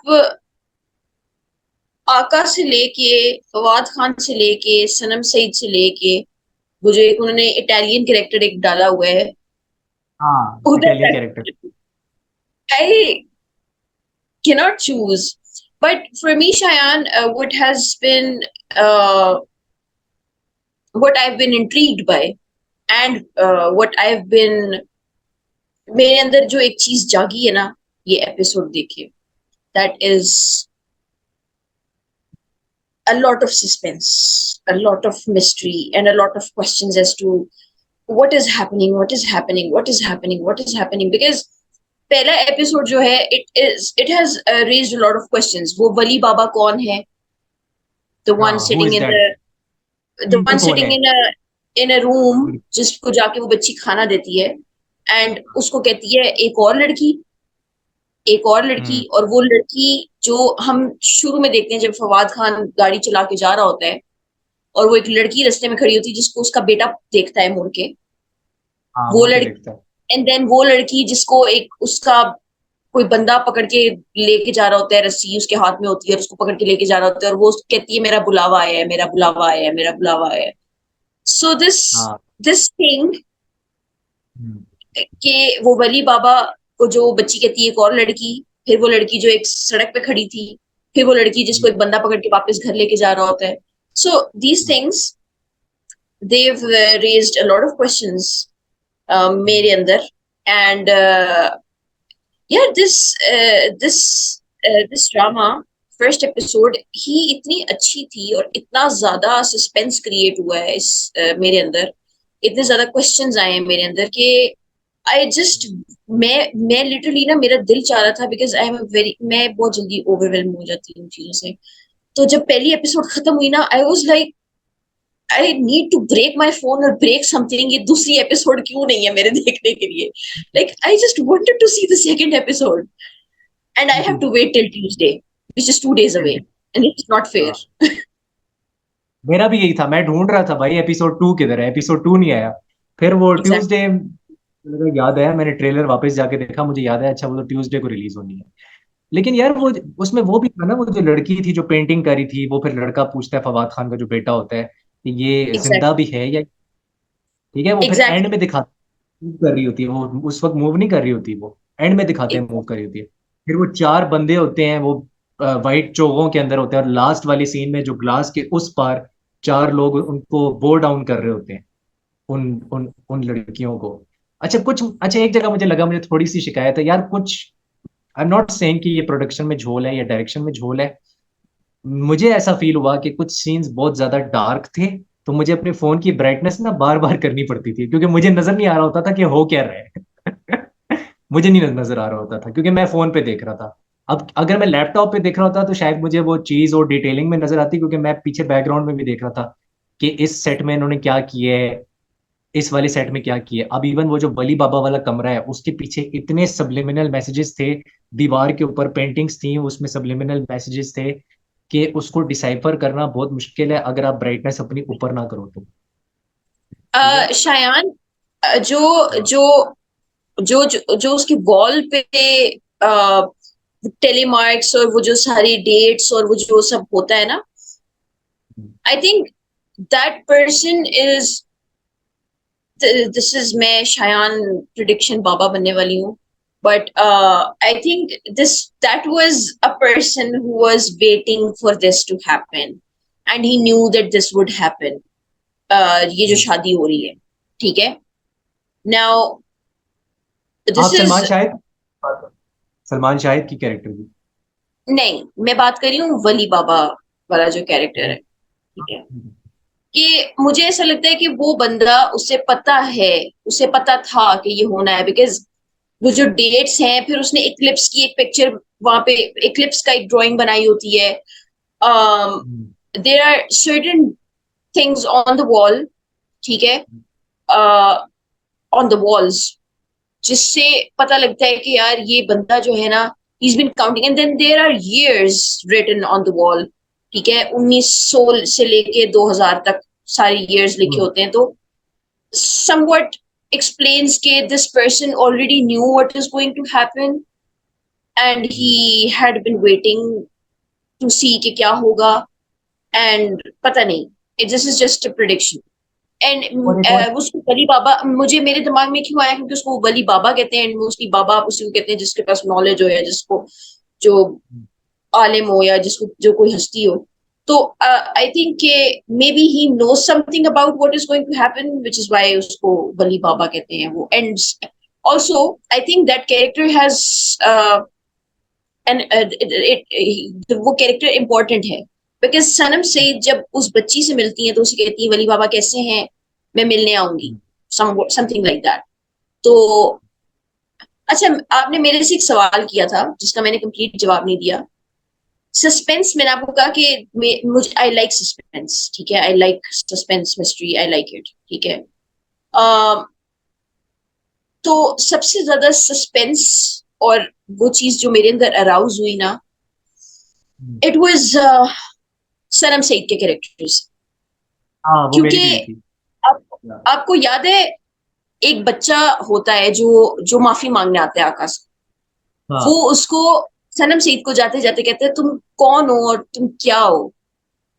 आका से लेके, फवाद खान से लेके, सनम सईद से लेके, वो जो एक उन्होंने इटालियन कैरेक्टर एक डाला हुआ है हाँ, उधर इटालियन कैरेक्टर। तक, I cannot choose. But for me, Shayan, what has been what I've been intrigued by, and what I've been, मेरे अंदर जो एक चीज जागी है ना ये एपिसोड देखे, that is a lot of suspense, a lot of mystery, and a lot of questions as to what is happening, what is happening, what is happening, what is happening. Because पहला episode जो है, it has raised a lot of questions. वो वली बाबा कौन है? The one हाँ, who sitting is in that? the one कौन sitting है? in a room, जिसको जाके वो बच्ची खाना देती है, एंड उसको कहती है एक और लड़की, एक और लड़की। हम्म। और वो लड़की जो हम शुरू में देखते हैं जब फवाद खान गाड़ी चला के जा रहा होता है, और वो एक लड़की रास्ते में खड़ी होती है जिसको उसका बेटा देखता है मुड़ के, हाँ, वो मुड़ के लड़की। देखता है। एंड देन वो लड़की जिसको एक उसका कोई बंदा पकड़ के लेके जा रहा होता है, रस्सी उसके हाथ में होती है और उसको पकड़ के लेके जा रहा होता है, और वो कहती है मेरा बुलावा आया है, मेरा बुलावा आया है, मेरा बुलावा आया है। सो हाँ। दिस थिंग हम्म। कि वो वली बाबा को जो बच्ची कहती है एक और लड़की, फिर वो लड़की जो एक सड़क पे खड़ी थी, फिर वो लड़की जिसको जी। एक बंदा पकड़ के वापस घर लेके जा रहा होता है। So these things, they've raised a lot of questions मेरे अंदर। एंड यार this drama फर्स्ट एपिसोड ही इतनी अच्छी थी, और इतना ज्यादा सस्पेंस क्रिएट हुआ है इस मेरे अंदर, इतने ज्यादा क्वेश्चंस आए हैं मेरे अंदर कि आई जस्ट, मैं लिटरली ना, मेरा दिल चाह रहा था, बिकॉज आई एम वेरी, मैं बहुत जल्दी ओवरवेलम हो जाती हूँ चीजों से। तो जब पहली एपिसोड खत्म हुई ना, I was like I need to break my phone और ब्रेक समथिंग, ये दूसरी एपिसोड क्यों नहीं है मेरे देखने के लिए? Like I just wanted to see the second episode, and I have to wait till Tuesday, which is 2 days away, and it's not हाँ, फेयर। मेरा भी यही था, मैं ढूंढ रहा था भाई एपिसोड 2 किधर है, एपिसोड 2 नहीं आया। फिर वो एग्जैक्ट, ट्यूसडे याद आया, मैंने ट्रेलर वापस जाके देखा, मुझे याद है, अच्छा वो तो ट्यूसडे को रिलीज होनी है। लेकिन यार वो, उसमें वो भी था ना, वो जो लड़की थी जो पेंटिंग करी थी, वो फिर लड़का पूछता है फवाद खान का जो बेटा होता है कि ये जिंदा एग्जैक्टली, भी है या, ठीक है, वो फिर एंड एग्जैक्टली, में दिखा मूव कर रही होती है, वो उस वक्त मूव नहीं कर रही होती, वो एंड में दिखाते हैं मूव कर रही होती है। फिर वो चार बंदे होते हैं, वो वाइट चोगों के अंदर होते हैं, और लास्ट वाली सीन में जो ग्लास के उस पार चार लोग उनको बो डाउन कर रहे होते हैं, उन उन उन लड़कियों को। अच्छा, एक जगह मुझे लगा, मुझे थोड़ी सी शिकायत है यार, कुछ, आई एम नॉट सेइंग कि ये प्रोडक्शन में झोल है या डायरेक्शन में झोल है, मुझे ऐसा फील हुआ कि कुछ सीन्स बहुत ज्यादा डार्क थे, तो मुझे अपने फोन की ब्राइटनेस ना बार बार करनी पड़ती थी, क्योंकि मुझे नजर नहीं आ रहा होता था कि हो क्या रहा है। मुझे नहीं नजर आ रहा होता था क्योंकि मैं फोन पे देख रहा था। अब अगर मैं लैपटॉप पे देख रहा होता तो शायद मुझे वो चीज और डिटेलिंग में नजर आती, क्योंकि मैं पीछे बैकग्राउंड में भी देख रहा था कि इस सेट में इन्होंने क्या किया है, इस वाले सेट में क्या किया है। अब इवन वो जो बली बाबा वाला कमरा है, उसके पीछे इतने सबलिमिनल मैसेजेस थे, दीवार के ऊपर पेंटिंग्स थी, उसमें सबलिमिनल मैसेजेस थे कि उसको डिसाइफर करना बहुत मुश्किल है अगर आप ब्राइटनेस अपनी ऊपर ना करो तो। ठीक है। शायान, जो हाँ। जो जो उसके वॉल पे टेलीमार्क्स और वो जो सारी डेट्स और वो जो सब होता है ना, आई think that person is, this is, मैं शायान प्रिडिक्शन बाबा बनने वाली हूँ। But I think that was a person who was waiting for this to happen, and he knew that this would happen. ये जो शादी हो रही है, ठीक है. Now आप this सलमान is शाहिद, सलमान शाहिद की कैरेक्टर की। नहीं, मैं बात कर रही हूँ वली बाबा वाला जो कैरेक्टर है, ठीक है. कि मुझे ऐसा लगता है कि वो बंदा, उसे पता था कि ये होना है, बिकॉज वो जो डेट्स हैं, फिर उसने इक्लिप्स की एक पिक्चर, वहां पे इक्लिप्स का एक ड्राइंग बनाई होती है. There are certain things on the wall, ठीक है, ऑन द वॉल्स, जिससे पता लगता है कि यार ये बंदा जो है ना, he's been counting, and then there are years written on the wall, ठीक है, 1900 से लेके 2000 तक सारे years लिखे होते हैं. तो somewhat explains कि this person already knew what is going to happen, and he had been waiting to see कि क्या होगा. And पता नहीं, this is just a prediction. And और एक और उसको वली बाबा, मुझे मेरे दिमाग में क्यों आया, क्योंकि उसको वली बाबा कहते हैं, एंड मोस्टली बाबा आप उसी को कहते हैं जिसके पास नॉलेज हो, या जिसको जो आलिम हो, या जिसको जो कोई हस्ती हो. तो आई थिंक के maybe he know something about what is going to happen, which is why उसको वली बाबा कहते हैं वो. And also I think that character has and वो कैरेक्टर इंपॉर्टेंट है, बिकॉज सनम से जब उस बच्ची से मिलती है तो उसे कहती है वली बाबा कैसे हैं, मैं मिलने आऊंगी, समथिंग लाइक दैट. तो अच्छा, आपने मेरे से एक सवाल किया था जिसका मैंने कंप्लीट जवाब नहीं दिया. सस्पेंस, मैंने आपको कहा कि मुझे आई लाइक सस्पेंस, ठीक है, I like suspense mystery, I like it, ठीक है. अम, तो सबसे ज्यादा सस्पेंस और वो चीज जो मेरे अंदर अराउज हुई ना, इट वाज सनम सईद के कैरेक्टर्स. हाँ, वो मेरी क्योंकि भी थी। आप, आपको याद है, एक बच्चा होता है जो जो माफी मांगने आता है आकाश, वो हाँ उसको, सनम सईद को जाते जाते कहते हैं तुम कौन हो और तुम क्या हो.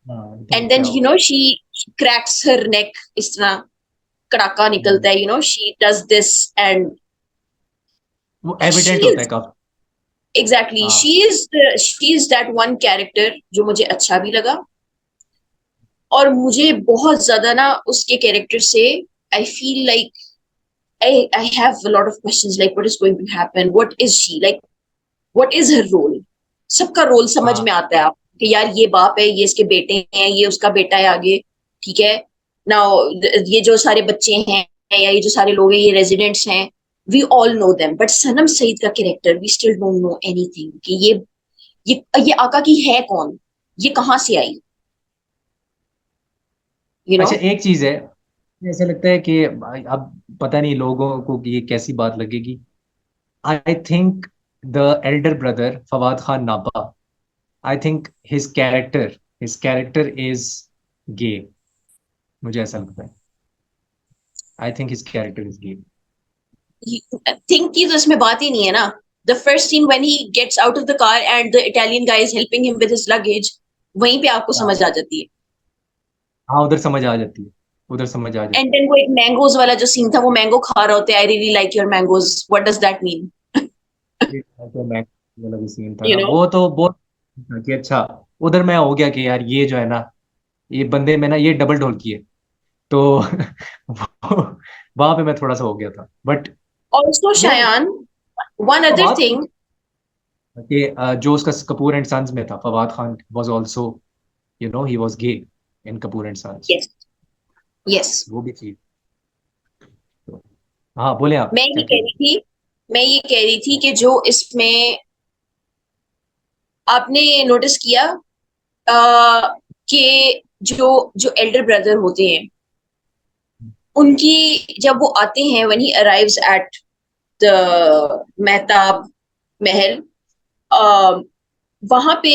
हाँ, तुम एंड देन क्या हो। यू नो शी क्रैक्स हर नेक, इस तरह कड़ाका निकलता है, you know she does this, and वो शी एविडेंट होता है इज काफी। एग्जैक्टली, हाँ, she is that one character जो मुझे अच्छा भी लगा. और मुझे बहुत ज्यादा ना उसके कैरेक्टर से I feel like I have a lot of questions like what is going to happen? What is she like? What is her role? सबका रोल समझ हाँ, में आता है आप कि यार ये बाप है, ये इसके बेटे हैं, ये उसका बेटा है आगे, ठीक है. नाउ ये जो सारे बच्चे हैं, या ये जो सारे लोग हैं, ये रेजिडेंट्स हैं, we all know them. But Sanam Saeed का character we still don't know anything कि ये आका की है कौन, ये कहाँ से आई, यू नो. अच्छा एक चीज है, ऐसा लगता है कि अब पता नहीं लोगों को कि ये कैसी बात लगेगी। I think the elder brother Fawad Khan नापा, I think his character is gay. मुझे ऐसा लगता है, I think his character is gay. Think की तो इसमें बात ही नहीं है ना. The first scene when he gets out of the car and the Italian guy is helping him with his luggage, वहीं पे आपको हाँ समझ आ जाती है. हाँ, उधर समझ आ जाती है, उधर समझ आ एंड जाती देन वो एक मैंगोज वाला जो सीन था, वो मैंगो खा रहे होते, I really like your mangoes, what does that mean, है। तो मैं वाला भी सीन था यू ना, नो. वो तो बहुत था कि अच्छा, उधर मैं हो गया कि यार ये जो है ना, ये बंदे में ना ये डबल ढोल की है। तो वहां पे मैं थोड़ा सा हो गया था, बट ऑल्सो यार Shayan, one other Fawad thing. कि जो उसका कपूर एंड सन्स में था, Fawad Khan was also, you know, he was gay in Kapoor and sons. Yes, yes. वो भी चीज। तो, हाँ बोले, आप मैं ये क्या कह कह रहे रही थी, मैं ये कह रही थी कि जो इसमें आपने नोटिस किया कि जो जो एल्डर ब्रदर होते हैं, उनकी जब वो आते हैं, when he arrives at the Mehtab Mahal, वहां पे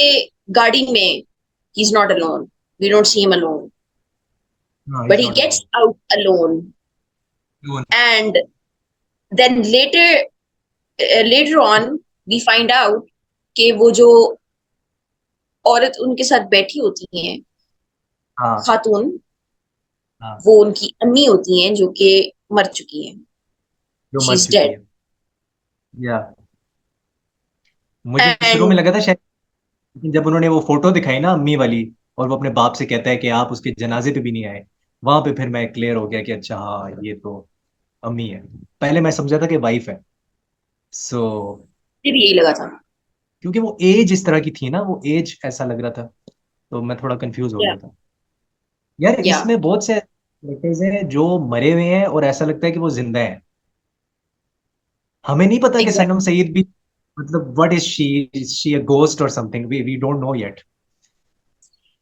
गाड़ी में he is not alone, we don't see him alone, हाँ, he but is he not gets alone. Out alone. And then later on we find out कि वो जो औरत उनके साथ बैठी होती हैं, हाँ खातून, हाँ, वो उनकी अम्मी होती हैं जो कि मर चुकी हैं, जो शी मर इज चुकी डेड. है। या मुझे शुरू में एंड लगा था शायद, लेकिन जब उन्होंने वो फोटो दिखाई ना अम्मी वाली, और वो अपने बाप से कहता है कि आप उसके जनाजे पे भी नहीं आए, वहां पे फिर मैं क्लियर हो गया कि अच्छा हाँ ये तो अम्मी है। पहले मैं समझा था कि वाइफ है। सो मुझे भी यही लगा था। क्योंकि वो एज इस तरह की थी ना, वो एज ऐसा लग रहा था, तो मैं थोड़ा कंफ्यूज हो या गया था। यार या इसमें बहुत से कैरेक्टर्स हैं जो मरे हुए हैं और ऐसा लगता है कि वो जिंदा हैं। हमें नहीं पता कि सनम एग्जैक्टली। सईद भी, मतलब what is she a ghost और something, we don't know yet.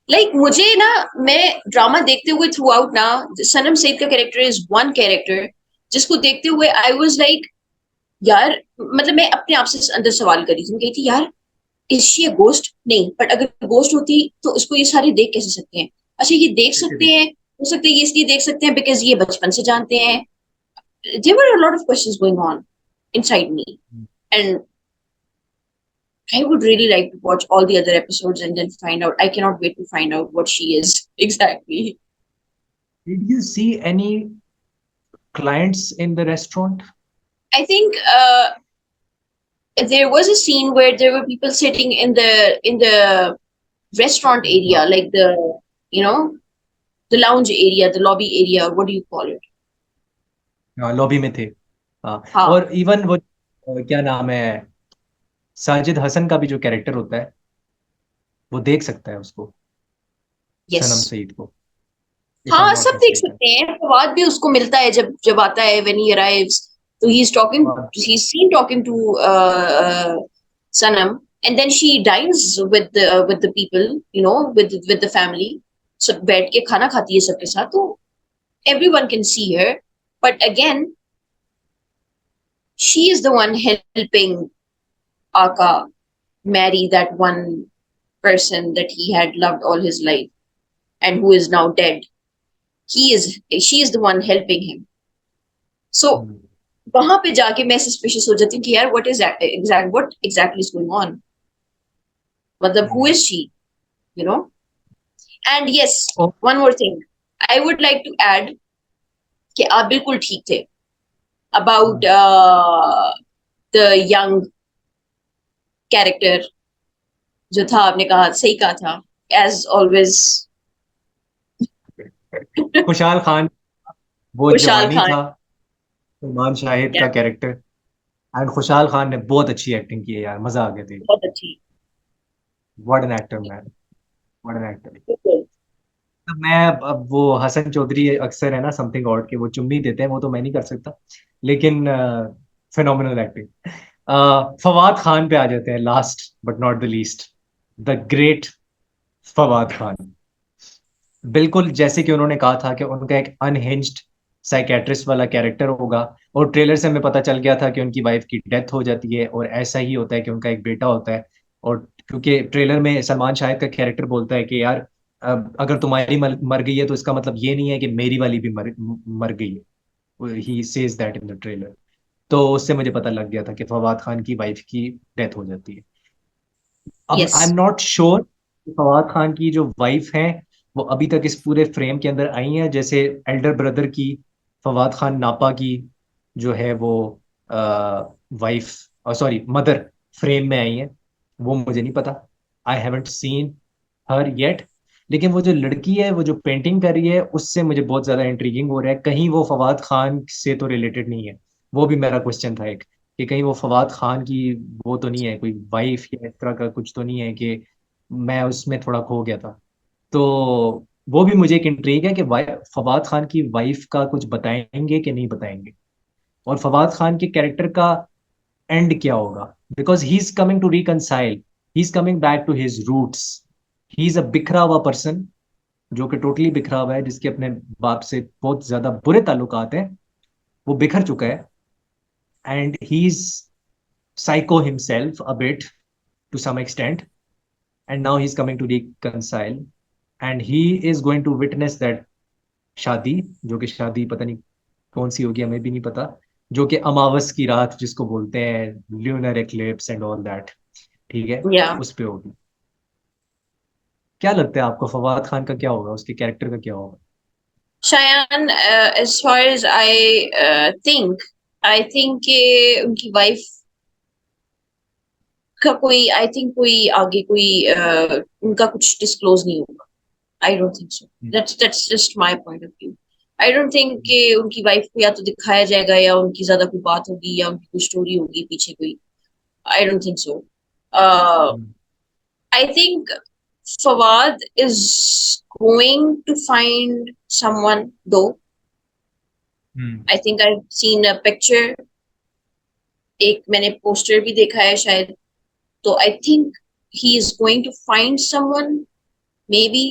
Like मुझे ना, मैं ड्रामा देखते हुए थ्रू आउट ना, सनम सेठ का कैरेक्टर इज वन कैरेक्टर जिसको देखते हुए आई वाज लाइक, यार मतलब मैं अपने आप से अंदर सवाल करी थी, मैं कही थी यार, इज शी अ गोस्ट? नहीं, बट अगर गोस्ट होती तो इसको ये सारे देख कैसे सकते हैं? अच्छा, ये देख सकते हैं, हो सकते हैं ये इसलिए देख सकते हैं बिकॉज ये बचपन से जानते हैं। There were a lot of questions going on inside me, and I would really like to watch all the other episodes and then find out. I cannot wait to find out what she is exactly. Did you see any clients in the restaurant? I think there was a scene where there were people sitting in the restaurant area, like the, you know, the lounge area, the lobby area. What do you call it? हाँ lobby में थे। हाँ हाँ, और even वो क्या नाम है, साजिद हसन का भी जो कैरेक्टर होता है वो देख सकता है उसको, सनम yes. सईद को, इफ आई एम हाँ, नॉट सब देख मिस्टेकन। सकते हैं। फवाद भी उसको मिलता है जब जब आता है, when he arrives. So he's seen talking to Sanam, and then she dines with the people, you know, with the family. सब बैठ के खाना खाती है सबके साथ, तो everyone can see her. But again, she is the one helping Aka marry that one person that he had loved all his life and who is now dead. She is the one helping him. So वहां पे जाके मैं suspicious हो जाती हूँ कि यार what exactly is going on, मतलब who is she, you know. And yes, one more thing I would like to add, कि आप बिल्कुल ठीक थे अबाउट द यंग कैरेक्टर जो था, आपने कहा, सही कहा था, एज ऑलवेज. खुशहाल खान, वो खुशहाल जवानी खान. था, सलमान शाहिद Yeah, का कैरेक्टर। एंड खुशहाल खान ने बहुत अच्छी एक्टिंग की है यार, मजा आ गया थी। बहुत अच्छी. What an actor man, what an actor. बिल्कुल. मैं अब वो हसन चौधरी अक्सर है ना समथिंग ऑड के वो चुम्मी देते हैं, वो तो मैं नहीं कर सकता, लेकिन फिनोमिनल एक्टिंग। फवाद खान पे आ जाते हैं, last but not the least, the great Fawad Khan. बिल्कुल जैसे कि उन्होंने कहा था कि उनका एक अनहिंज्ड साइकेट्रिस्ट वाला कैरेक्टर होगा, और ट्रेलर से हमें पता चल गया था कि उनकी वाइफ की डेथ हो जाती है, और ऐसा ही होता है कि उनका एक बेटा होता है। और क्योंकि ट्रेलर में सलमान शाहिद का कैरेक्टर बोलता है कि यार अगर तुम्हारी मर गई है तो इसका मतलब ये नहीं है कि मेरी वाली भी मर गई है, he says that in the trailer. तो उससे मुझे पता लग गया था कि फवाद खान की वाइफ की डेथ हो जाती है। अब yes. I am not sure Fawad Khan की जो वाइफ है वो अभी तक इस पूरे फ्रेम के अंदर आई है, जैसे एल्डर ब्रदर की, फवाद खान नापा की जो है वो वाइफ, सॉरी मदर, फ्रेम में आई है, वो मुझे नहीं पता। I haven't seen her yet. लेकिन वो जो लड़की है वो जो पेंटिंग कर रही है उससे मुझे बहुत ज्यादा इंट्रीगिंग हो रहा है, कहीं वो फवाद खान से तो रिलेटेड नहीं है। वो भी मेरा क्वेश्चन था एक, कि कहीं वो फवाद खान की वो तो नहीं है, कोई वाइफ या इस तरह का कुछ तो नहीं है, कि मैं उसमें थोड़ा खो गया था। तो वो भी मुझे एक इंट्रीग है कि फवाद खान की वाइफ का कुछ बताएंगे कि नहीं बताएंगे, और फवाद खान के कैरेक्टर का एंड क्या होगा, because he is coming to reconcile, he is coming back to his roots. He is a बिखरा हुआ पर्सन, जो कि टोटली बिखरा हुआ है, जिसके अपने बाप से बहुत ज्यादा बुरे ताल्लुकात हैं, वो बिखर चुका है, and he is psycho himself a bit to some extent, and now he's coming to reconcile, and he is going to witness that शादी, जो कि शादी पता नहीं कौन सी होगी, हमें भी नहीं पता, जो कि अमावस की रात जिसको बोलते हैं, lunar eclipse and all that, ठीक है, या. उस पे होगी। क्या लगता है आपको फवाद खान का क्या होगा, उसके कैरेक्टर का क्या होगा? Shayan, as far as I think, I think कि उनकी वाइफ का कोई आई थिंक कोई आगे कोई उनका कुछ डिस्क्लोज नहीं होगा। I don't think so. That's just my point of view. I don't think कि उनकी वाइफ को या तो दिखाया जाएगा या उनकी ज्यादा कोई बात होगी या उनकी कोई स्टोरी होगी पीछे कोई। I don't think so. I think Fawad is going to find someone though. I think I've seen a picture. एक मैंने पोस्टर भी देखा है शायद। तो I think he is going to find someone maybe,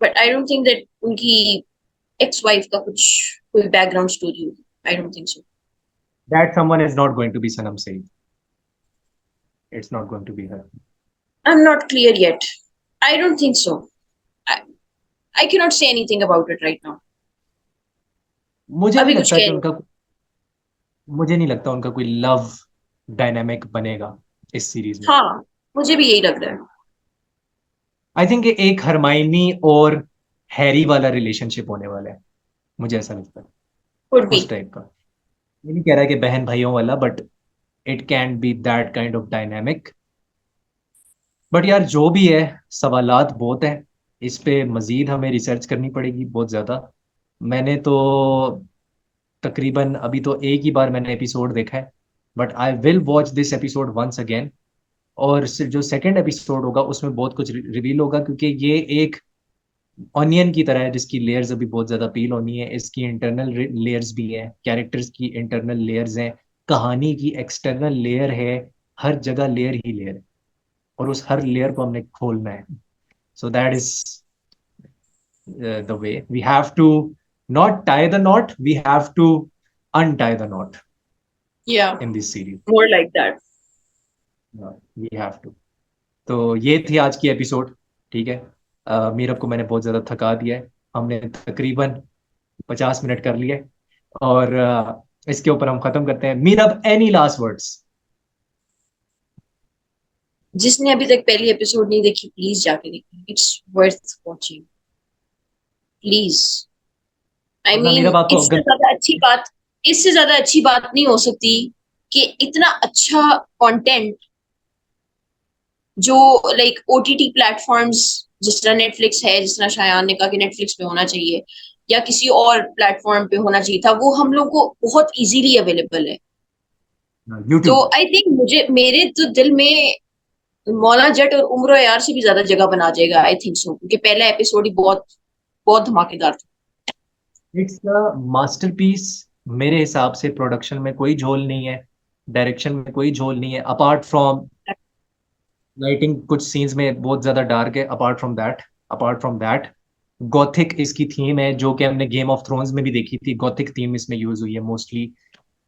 but I don't think that उनकी ex-wife का कुछ कोई background story होगी। I don't think so. That someone is not going to be Sanam Saeed. It's not going to be her. I'm not clear yet. I don't think so. I cannot say anything about it right now. मुझे अभी नहीं कुछ लगता कि कह उनका मुझे नहीं लगता उनका कोई लव डायनामिक बनेगा इस सीरीज में। हाँ, मुझे भी यही लग रहा है। आई थिंक एक हरमाइनी और हैरी वाला रिलेशनशिप होने वाला है, मुझे ऐसा लगता है। Could be. उस टाइप का, ये नहीं कह रहा कि बहन भाइयों वाला, but it can be that kind of dynamic. But यार जो भी है, सवालात बहुत हैं इस पे, मजीद हमें रिसर्च करनी पड़ेगी बहुत ज़्यादा। मैंने तो तकरीबन अभी तो एक ही बार मैंने एपिसोड देखा है, but I will watch this episode once again. और जो सेकंड एपिसोड होगा उसमें बहुत कुछ रिवील होगा, क्योंकि ये एक ऑनियन की तरह है जिसकी लेयर्स अभी बहुत ज़्यादा पील होनी है। इसकी इंटरनल लेयर्स भी हैं, कैरेक्टर्स की इंटरनल लेयर्स हैं, कहानी की एक्सटर्नल लेयर है, हर जगह लेयर ही लेयर है, और उस हर लेयर को हमने खोलना है। So that is the way we have to not tie the knot, we have to untie the knot Yeah, in this series. more like that. We have to. तो ये थी आज की एपिसोड, ठीक है। मीरब को मैंने बहुत ज्यादा थका दिया है, हमने तकरीबन 50 मिनट कर लिए, और इसके ऊपर हम खत्म करते हैं। Meerab, any last words? जिसने अभी तक पहली एपिसोड नहीं देखी प्लीज जाके देखिए। It's worth watching, please. I वरना मीन मीरब आपको इससे ज्यादा अच्छी बात नहीं हो सकती कि इतना अच्छा कंटेंट जो लाइक ओटीटी प्लेटफॉर्म्स जिस तरह नेटफ्लिक्स है, जिस तरह शायान ने कहा कि नेटफ्लिक्स पे होना चाहिए या किसी और प्लेटफॉर्म पे होना चाहिए था, वो हम लोग को बहुत इजीली अवेलेबल है। YouTube। तो आई थिंक मेरे तो दिल में मौला जट और उम्र यार से भी ज्यादा जगह बना जाएगा। आई थिंक सो, क्योंकि पहला एपिसोड ही बहुत बहुत धमाकेदार था। इट्स अ मास्टरपीस मेरे हिसाब से। प्रोडक्शन में कोई झोल नहीं है, डायरेक्शन में कोई झोल नहीं है, अपार्ट फ्रॉम लाइटिंग कुछ सीन्स में बहुत ज्यादा डार्क है। अपार्ट फ्रॉम दैट गॉथिक इसकी थीम है, जो कि हमने गेम ऑफ थ्रोन्स में भी देखी थी। गॉथिक थीम इसमें यूज हुई है mostly,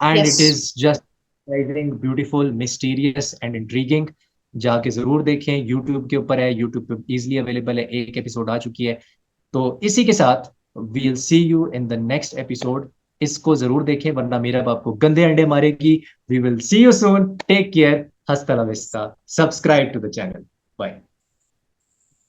and yes, it is just beautiful, mysterious and intriguing. जाके जरूर देखें, यूट्यूब के ऊपर है, यूट्यूब पे इजिली अवेलेबल है, एक एपिसोड आ चुकी है। तो इसी के साथ we'll see you in the next episode. इसको जरूर देखें, वरना मेरा बाप को गंदे अंडे मारेगी। We will see you soon, take care, hasta la vista, subscribe to the channel, bye.